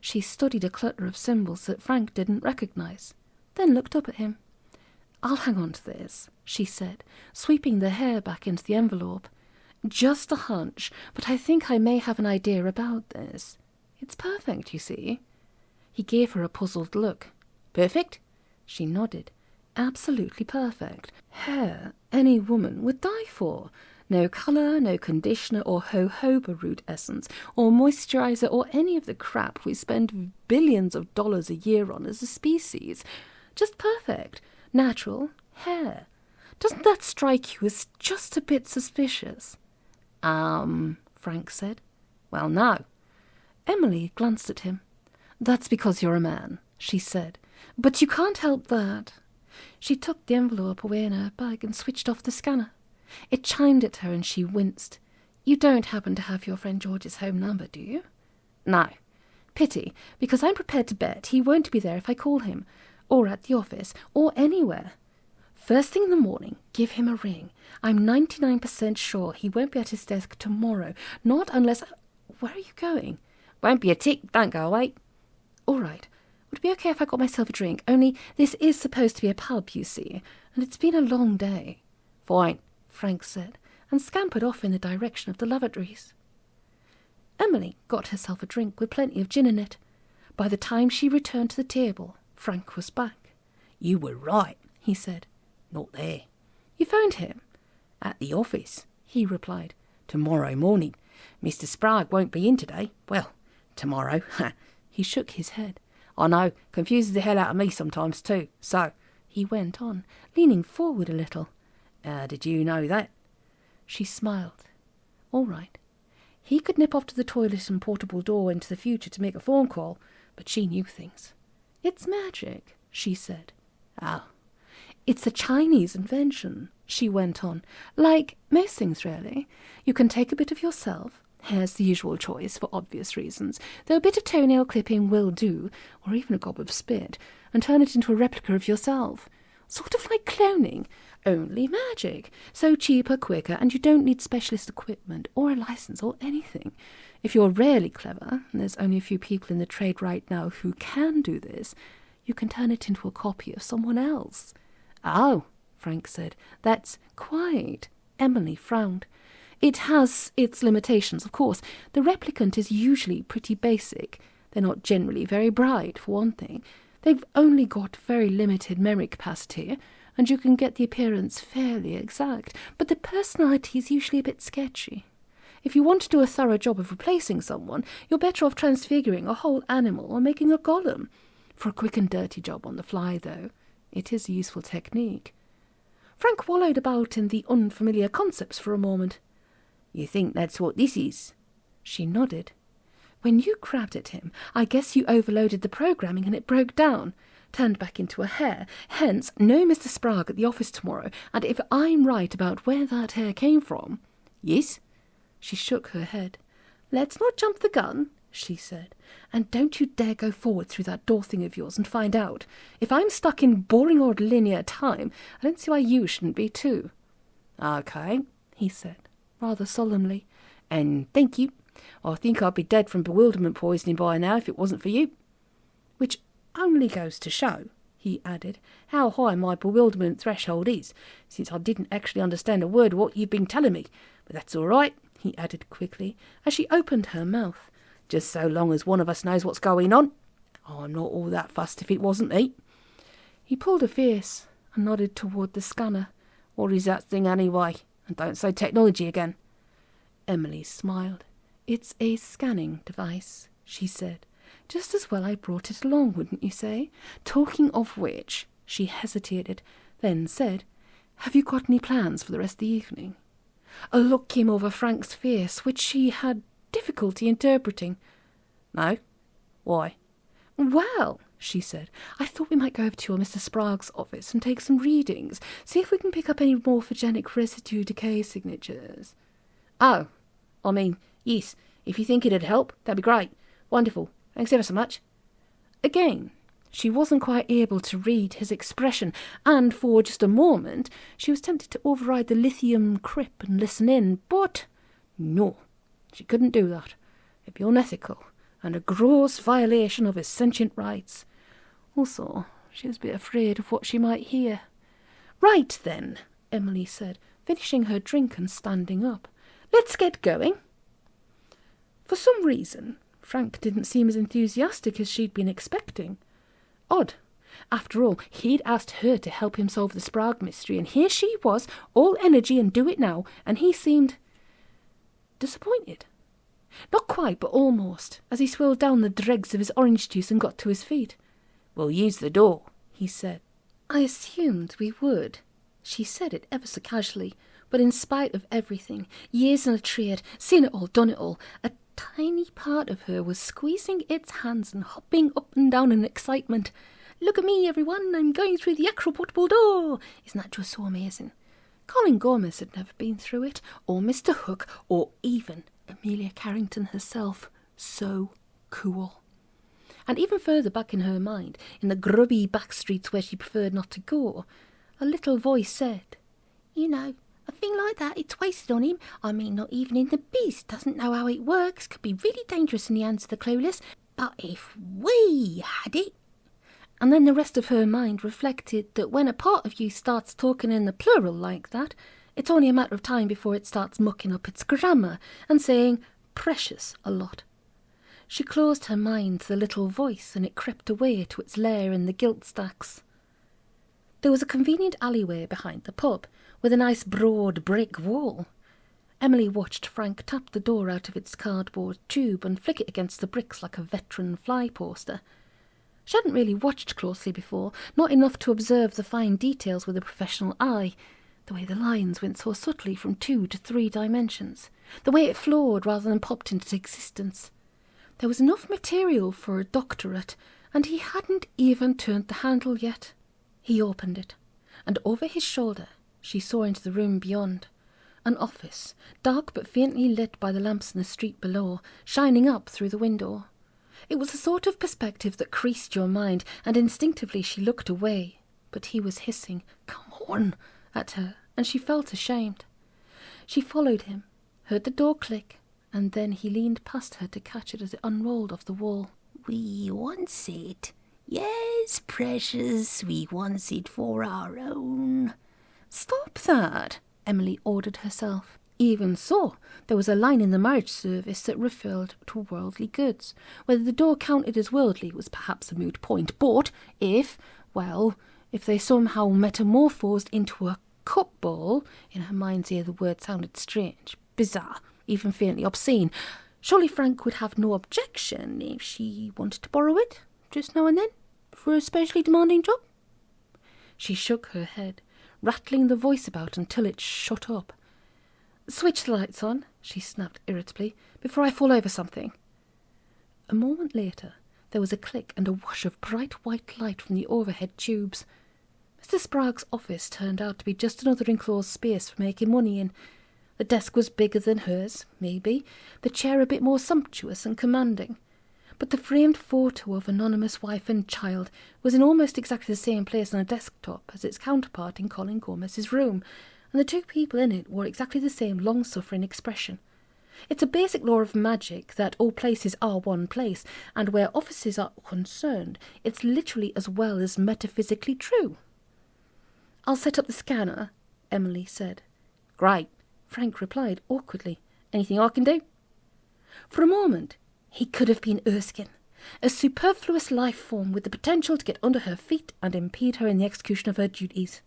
She studied a clutter of symbols that Frank didn't recognize, then looked up at him. "I'll hang on to this," she said, sweeping the hair back into the envelope. "Just a hunch, but I think I may have an idea about this. It's perfect, you see." He gave her a puzzled look. "Perfect?" She nodded. "Absolutely perfect. Hair any woman would die for. No colour, no conditioner or jojoba root essence or moisturiser or any of the crap we spend billions of dollars a year on as a species. Just perfect. Natural hair. Doesn't that strike you as just a bit suspicious?" Frank said. "Well, no." Emily glanced at him. "That's because you're a man," she said. "But you can't help that." She took the envelope away in her bag and switched off the scanner. It chimed at her and she winced. You don't happen to have your friend George's home number, do you? No. Pity, because I'm prepared to bet he won't be there if I call him, or at the office, or anywhere. First thing in the morning, give him a ring. I'm 99% sure he won't be at his desk tomorrow, not unless... Where are you going? Won't be a tick, don't go away. All right. Would it be okay if I got myself a drink? Only this is supposed to be a pub, you see, and it's been a long day. Fine, Frank said, and scampered off in the direction of the lavatories. Emily got herself a drink with plenty of gin in it. By the time she returned to the table, Frank was back. You were right, he said. Not there. You found him? At the office, he replied. Tomorrow morning. Mr. Sprague won't be in today. Well, tomorrow. He shook his head. I know, confuses the hell out of me sometimes too. So, he went on, leaning forward a little. How did you know that? She smiled. All right. He could nip off to the toilet and portable door into the future to make a phone call, but she knew things. It's magic, she said. Oh. It's a Chinese invention, she went on. Like most things, really. You can take a bit of yourself. Hair's the usual choice for obvious reasons, though a bit of toenail clipping will do, or even a gob of spit, and turn it into a replica of yourself. Sort of like cloning, only magic. So cheaper, quicker, and you don't need specialist equipment or a license or anything. If you're really clever, and there's only a few people in the trade right now who can do this, you can turn it into a copy of someone else. Oh, Frank said. That's quite. Emily frowned. It has its limitations, of course. The replicant is usually pretty basic. They're not generally very bright, for one thing. They've only got very limited memory capacity, and you can get the appearance fairly exact, but the personality is usually a bit sketchy. If you want to do a thorough job of replacing someone, you're better off transfiguring a whole animal or making a golem. For a quick and dirty job on the fly, though, it is a useful technique. Frank wallowed about in the unfamiliar concepts for a moment. You think that's what this is? She nodded. When you grabbed at him, I guess you overloaded the programming and it broke down, turned back into a hair. Hence, no Mr. Sprague at the office tomorrow, and if I'm right about where that hair came from... Yes? She shook her head. Let's not jump the gun, she said, and don't you dare go forward through that door thing of yours and find out. If I'm stuck in boring old linear time, I don't see why you shouldn't be too. Okay, he said, rather solemnly. And thank you. I think I'd be dead from bewilderment poisoning by now if it wasn't for you. Which only goes to show, he added, how high my bewilderment threshold is, since I didn't actually understand a word of what you've been telling me. But that's all right, he added quickly, as she opened her mouth. Just so long as one of us knows what's going on. I'm not all that fussed if it wasn't me. He pulled a face and nodded toward the scanner. What is that thing anyway? And don't say technology again. Emily smiled. It's a scanning device, she said. Just as well I brought it along, wouldn't you say? Talking of which, she hesitated, then said, Have you got any plans for the rest of the evening? A look came over Frank's face, which she had difficulty interpreting. No? Why? Well, she said, I thought we might go over to your Mr. Sprague's office and take some readings, see if we can pick up any morphogenic residue decay signatures. Oh, I mean, yes, if you think it'd help, that'd be great. Wonderful. Thanks ever so much. Again, she wasn't quite able to read his expression, and for just a moment she was tempted to override the lithium crip and listen in, but no, she couldn't do that. It'd be unethical, and a gross violation of his sentient rights. Also, she was a bit afraid of what she might hear. Right then, Emily said, finishing her drink and standing up. Let's get going. For some reason, Frank didn't seem as enthusiastic as she'd been expecting. Odd. After all, he'd asked her to help him solve the Sprague mystery, and here she was, all energy and do it now, and he seemed disappointed. Not quite, but almost, as he swilled down the dregs of his orange juice and got to his feet. We'll use the door, he said. I assumed we would. She said it ever so casually, but in spite of everything, years in a trade, seen it all, done it all, a tiny part of her was squeezing its hands and hopping up and down in excitement. Look at me, everyone, I'm going through the actual portable door. Isn't that just so amazing? Colin Gomez had never been through it, or Mr. Hook, or even Amelia Carrington herself. So cool. And even further back in her mind, in the grubby back streets where she preferred not to go, a little voice said, "You know, a thing like that, it's wasted on him. I mean, not even in the biz, doesn't know how it works, could be really dangerous in the hands of the clueless. But if we had it..." And then the rest of her mind reflected that when a part of you starts talking in the plural like that, it's only a matter of time before it starts mucking up its grammar and saying precious a lot. She closed her mind to the little voice and it crept away to its lair in the gilt stacks. There was a convenient alleyway behind the pub, with a nice broad brick wall. Emily watched Frank tap the door out of its cardboard tube and flick it against the bricks like a veteran fly poster. She hadn't really watched closely before, not enough to observe the fine details with a professional eye, the way the lines went so subtly from 2 to 3 dimensions, the way it flowed rather than popped into existence. There was enough material for a doctorate, and he hadn't even turned the handle yet. He opened it, and over his shoulder she saw into the room beyond. An office, dark but faintly lit by the lamps in the street below, shining up through the window. It was the sort of perspective that creased your mind, and instinctively she looked away. But he was hissing, "Come on," at her, and she felt ashamed. She followed him, heard the door click, and then he leaned past her to catch it as it unrolled off the wall. "We wants it. Yes, precious, we wants it for our own." "Stop that," Emily ordered herself. Even so, there was a line in the marriage service that referred to worldly goods. Whether the door counted as worldly was perhaps a moot point, but if they somehow metamorphosed into a cup bowl, in her mind's ear the word sounded strange, bizarre, even faintly obscene. Surely Frank would have no objection if she wanted to borrow it, just now and then, for a specially demanding job. She shook her head, rattling the voice about until it shut up. "Switch the lights on," she snapped irritably, "before I fall over something." A moment later, there was a click and a whoosh of bright white light from the overhead tubes. Mr. Sprague's office turned out to be just another enclosed space for making money in. The desk was bigger than hers, maybe, the chair a bit more sumptuous and commanding. But the framed photo of anonymous wife and child was in almost exactly the same place on a desktop as its counterpart in Colin Gomez's room, and the two people in it wore exactly the same long-suffering expression. It's a basic law of magic that all places are one place, and where offices are concerned, it's literally as well as metaphysically true. "I'll set up the scanner," Emily said. "Great," Frank replied awkwardly. "Anything I can do?" For a moment, he could have been Erskine, a superfluous life form with the potential to get under her feet and impede her in the execution of her duties.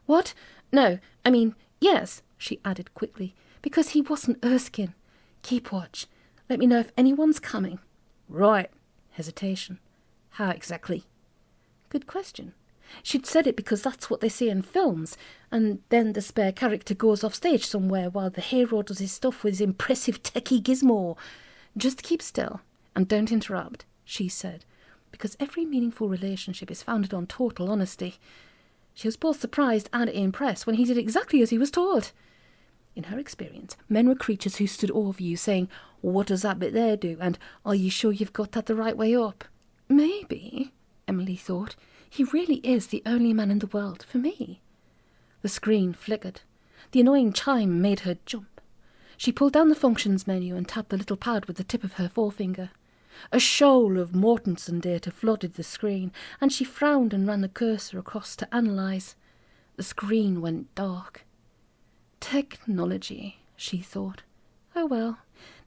"What? No, I mean, yes," she added quickly, "because he wasn't Erskine. Keep watch. Let me know if anyone's coming." "Right." Hesitation. "How exactly?" Good question. She'd said it because that's what they say in films, and then the spare character goes off stage somewhere while the hero does his stuff with his impressive techie gizmo. "Just keep still and don't interrupt," she said, because every meaningful relationship is founded on total honesty. She was both surprised and impressed when he did exactly as he was told. In her experience, men were creatures who stood over you saying, "What does that bit there do?" and "Are you sure you've got that the right way up?" Maybe, Emily thought, he really is the only man in the world for me. The screen flickered. The annoying chime made her jump. She pulled down the functions menu and tapped the little pad with the tip of her forefinger. A shoal of Mortensen data flooded the screen, and she frowned and ran the cursor across to analyse. The screen went dark. Technology, she thought. Oh well,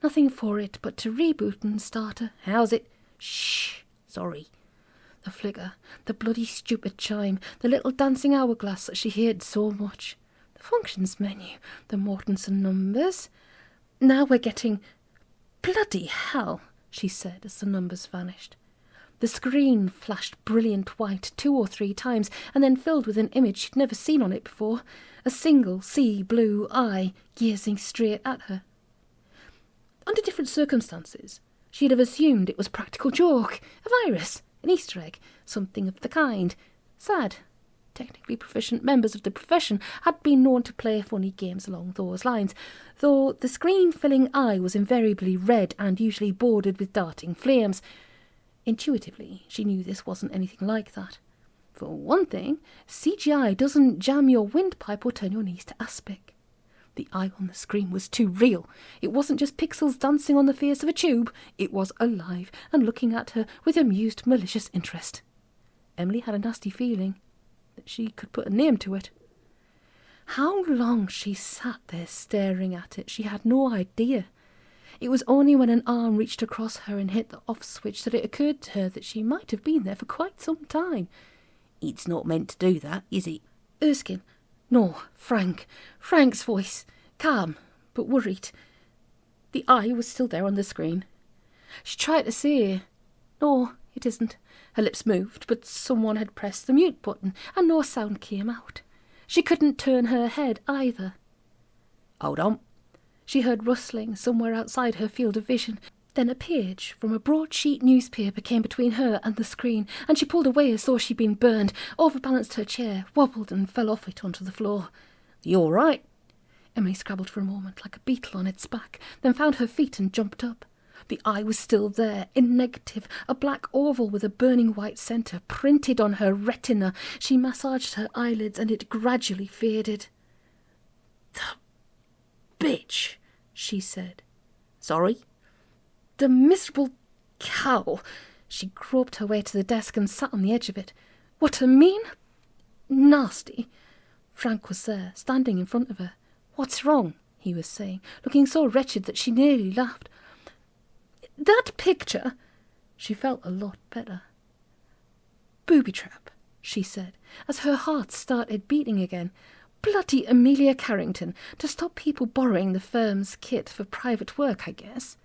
nothing for it but to reboot and start a... "How's it?" "Shh, sorry." The flicker, the bloody stupid chime, the little dancing hourglass that she hated so much. The functions menu, the Mortensen numbers. "Now we're getting... Bloody hell," she said as the numbers vanished. The screen flashed brilliant white 2 or 3 times and then filled with an image she'd never seen on it before, a single sea blue eye gazing straight at her. Under different circumstances, she'd have assumed it was a practical joke, a virus, an Easter egg, something of the kind. Sad, technically proficient members of the profession had been known to play funny games along those lines, though the screen-filling eye was invariably red and usually bordered with darting flames. Intuitively, she knew this wasn't anything like that. For one thing, CGI doesn't jam your windpipe or turn your knees to aspic. The eye on the screen was too real. It wasn't just pixels dancing on the face of a tube. It was alive and looking at her with amused, malicious interest. Emily had a nasty feeling that she could put a name to it. How long she sat there staring at it, she had no idea. It was only when an arm reached across her and hit the off switch that it occurred to her that she might have been there for quite some time. "It's not meant to do that, is it?" "Erskine." "No, Frank." Frank's voice, calm but worried. The eye was still there on the screen. She tried to say, "No, it isn't." Her lips moved, but someone had pressed the mute button, and no sound came out. She couldn't turn her head either. "Hold on." She heard rustling somewhere outside her field of vision. Then a page from a broadsheet newspaper came between her and the screen, and she pulled away as though she'd been burned, overbalanced her chair, wobbled and fell off it onto the floor. "You all right?" Emily scrabbled for a moment like a beetle on its back, then found her feet and jumped up. The eye was still there, in negative, a black oval with a burning white centre printed on her retina. She massaged her eyelids and it gradually faded. "The bitch," she said. "Sorry?" "The miserable cow." She groped her way to the desk and sat on the edge of it. "What a mean, nasty." Frank was there, standing in front of her. "What's wrong?" he was saying, looking so wretched that she nearly laughed. "That picture." She felt a lot better. "Booby trap," she said, as her heart started beating again. "Bloody Amelia Carrington, to stop people borrowing the firm's kit for private work, I guess."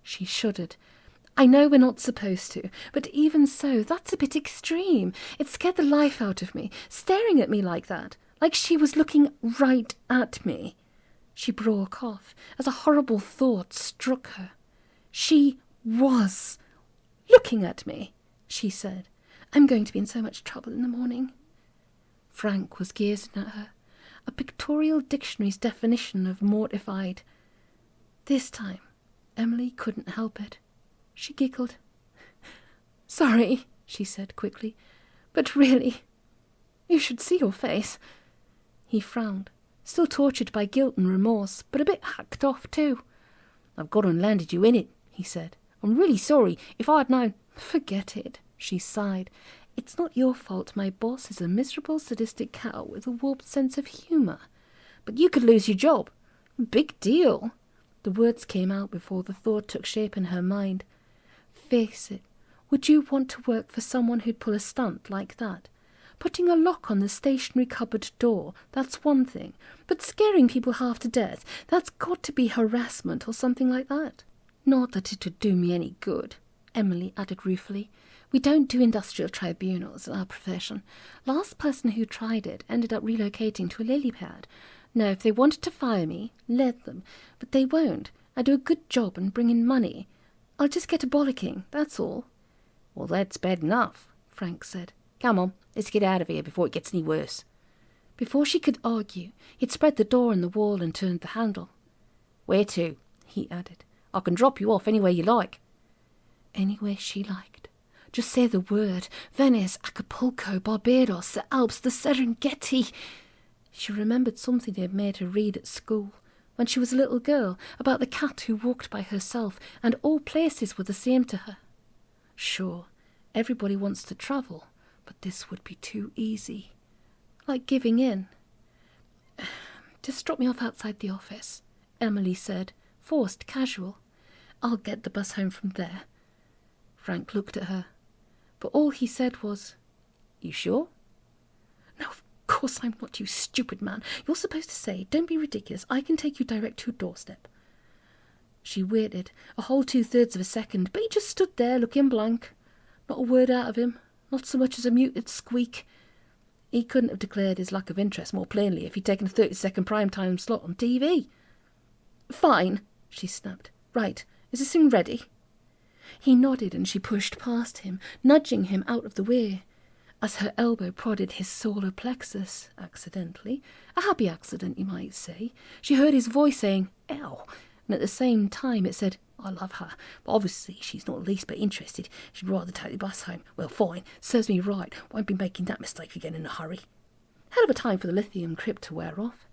She shuddered. "I know we're not supposed to, but even so, that's a bit extreme. It scared the life out of me, staring at me like that, like she was looking right at me." She broke off as a horrible thought struck her. "She was looking at me," she said. "I'm going to be in so much trouble in the morning." Frank was gazing at her, a pictorial dictionary's definition of mortified. This time, Emily couldn't help it. She giggled. "Sorry," she said quickly, "but really, you should see your face." He frowned, still tortured by guilt and remorse, but a bit hacked off too. "I've got and landed you in it," he said. "I'm really sorry. If I'd known—" "Forget it," she sighed. "It's not your fault my boss is a miserable, sadistic cow with a warped sense of humour. But you could lose your job. Big deal." The words came out before the thought took shape in her mind. "Face it, would you want to work for someone who'd pull a stunt like that? Putting a lock on the stationery cupboard door, that's one thing. But scaring people half to death, that's got to be harassment or something like that." "Not that it would do me any good," Emily added ruefully. "We don't do industrial tribunals in our profession. Last person who tried it ended up relocating to a lily pad. Now, if they wanted to fire me, let them. But they won't. I do a good job and bring in money. I'll just get a bollocking, that's all." "Well, that's bad enough," Frank said. "Come on, let's get out of here before it gets any worse." Before she could argue, he'd spread the door in the wall and turned the handle. "Where to?" he added. "I can drop you off anywhere you like." Anywhere she liked. Just say the word. Venice, Acapulco, Barbados, the Alps, the Serengeti. She remembered something they had made her read at school, when she was a little girl, about the cat who walked by herself, and all places were the same to her. Sure, everybody wants to travel, but this would be too easy. Like giving in. "Just drop me off outside the office," Emily said, forced casual. "I'll get the bus home from there." Frank looked at her, but all he said was, "You sure?" "No, of course I'm not, you stupid man. You're supposed to say, 'Don't be ridiculous, I can take you direct to your doorstep.'" She waited a whole 2/3 of a second, but he just stood there looking blank. Not a word out of him, not so much as a muted squeak. He couldn't have declared his lack of interest more plainly if he'd taken a 30-second prime-time slot on TV. "Fine," she snapped. "Right, is this thing ready?" He nodded and she pushed past him, nudging him out of the way. as her elbow prodded his solar plexus accidentally. A happy accident, you might say. She heard his voice saying, "Ow," and at the same time it said, "I love her, but obviously she's not the least bit interested. She'd rather take the bus home. Well, fine, serves me right. Won't be making that mistake again in a hurry." Hell of a time for the lithium crypt to wear off.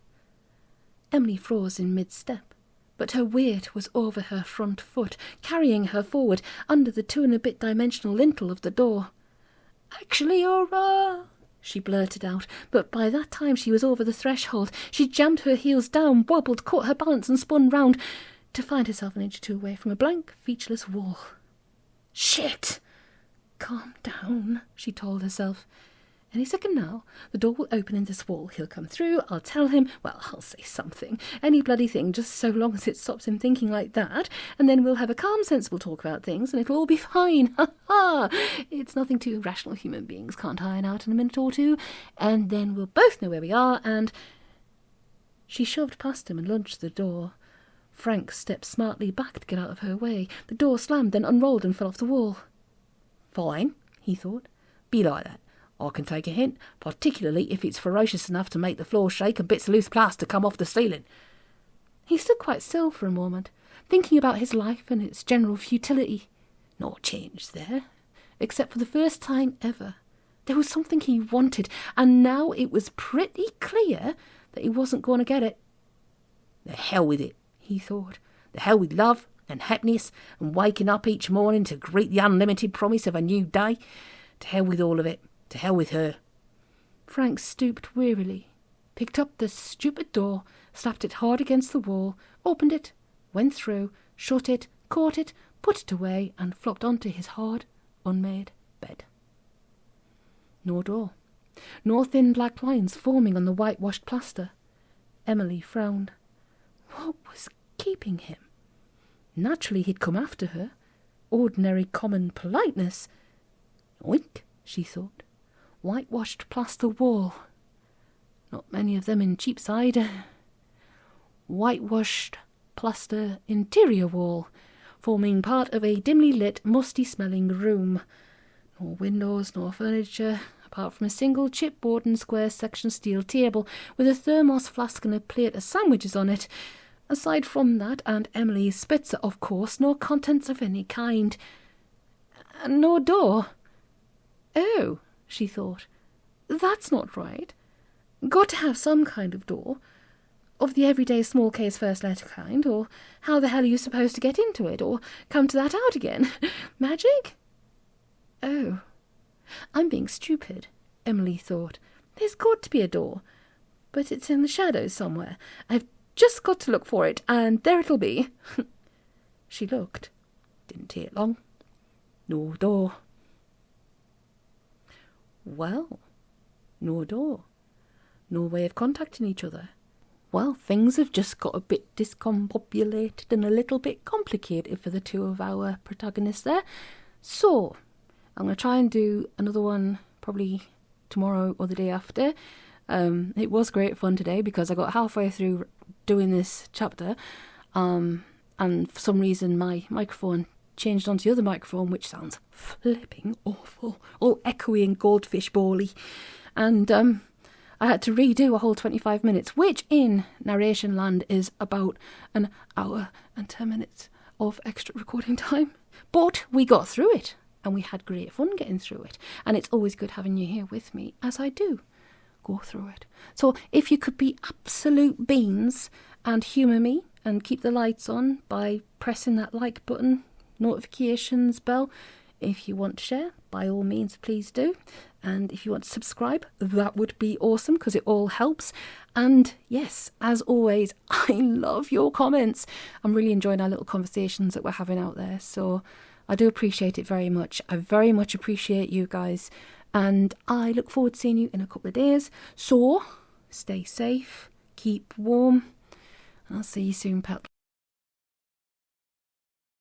Emily froze in mid-step, but her weight was over her front foot, carrying her forward under the 2-and-a-bit dimensional lintel of the door. "Actually, you're, she blurted out, but by that time she was over the threshold. She jammed her heels down, wobbled, caught her balance and spun round, to find herself an inch or two away from a blank, featureless wall. "Shit!" "Calm down," she told herself. "Any second now, the door will open in this wall. He'll come through, I'll tell him, well, I'll say something, any bloody thing, just so long as it stops him thinking like that, and then we'll have a calm, sensible talk about things, and it'll all be fine. Ha ha! It's nothing two rational human beings can't iron out in a minute or two, and then we'll both know where we are, and—" She shoved past him and lunged to the door. Frank stepped smartly back to get out of her way. The door slammed, then unrolled and fell off the wall. "Fine," he thought. "Be like that. I can take a hint, particularly if it's ferocious enough to make the floor shake and bits of loose plaster come off the ceiling." He stood quite still for a moment, thinking about his life and its general futility. Not change there, except for the first time ever. There was something he wanted, and now it was pretty clear that he wasn't going to get it. The hell with it, he thought. The hell with love and happiness and waking up each morning to greet the unlimited promise of a new day. To hell with all of it. To hell with her. Frank stooped wearily, picked up the stupid door, slapped it hard against the wall, opened it, went through, shut it, caught it, put it away, and flopped onto his hard, unmade bed. No door, nor thin black lines forming on the whitewashed plaster. Emily frowned. What was keeping him? Naturally he'd come after her. Ordinary common politeness. Oink, she thought. Whitewashed plaster wall. Not many of them in Cheapside. Whitewashed plaster interior wall, forming part of a dimly lit, musty-smelling room. No windows, nor furniture, apart from a single chipboard and square section steel table with a thermos flask and a plate of sandwiches on it. Aside from that and Emily's Spitzer, of course, no contents of any kind. And no door. Oh, she thought, that's not right. Got to have some kind of door. Of the everyday small case first letter kind, or how the hell are you supposed to get into it, or come to that out again? Magic? Oh, I'm being stupid, Emily thought. There's got to be a door, but it's in the shadows somewhere. I've just got to look for it, and there it'll be. She looked. Didn't take long. No door. Well, no door. No way of contacting each other. Well, things have just got a bit discombobulated and a little bit complicated for the two of our protagonists there. So, I'm going to try and do another one probably tomorrow or the day after. It was great fun today because I got halfway through doing this chapter and for some reason my microphone changed onto the other microphone, which sounds flipping awful, all echoey and goldfish bally. And I had to redo a whole 25 minutes, which in narration land is about an hour and 10 minutes of extra recording time. But we got through it, and we had great fun getting through it. And it's always good having you here with me, as I do go through it. So if you could be absolute beans and humour me and keep the lights on by pressing that like button, notifications bell. If you want to share, by all means, please do. And if you want to subscribe, that would be awesome because it all helps. And yes, as always, I love your comments. I'm really enjoying our little conversations that we're having out there. So I do appreciate it very much. I very much appreciate you guys. And I look forward to seeing you in a couple of days. So stay safe, keep warm, and I'll see you soon, pal.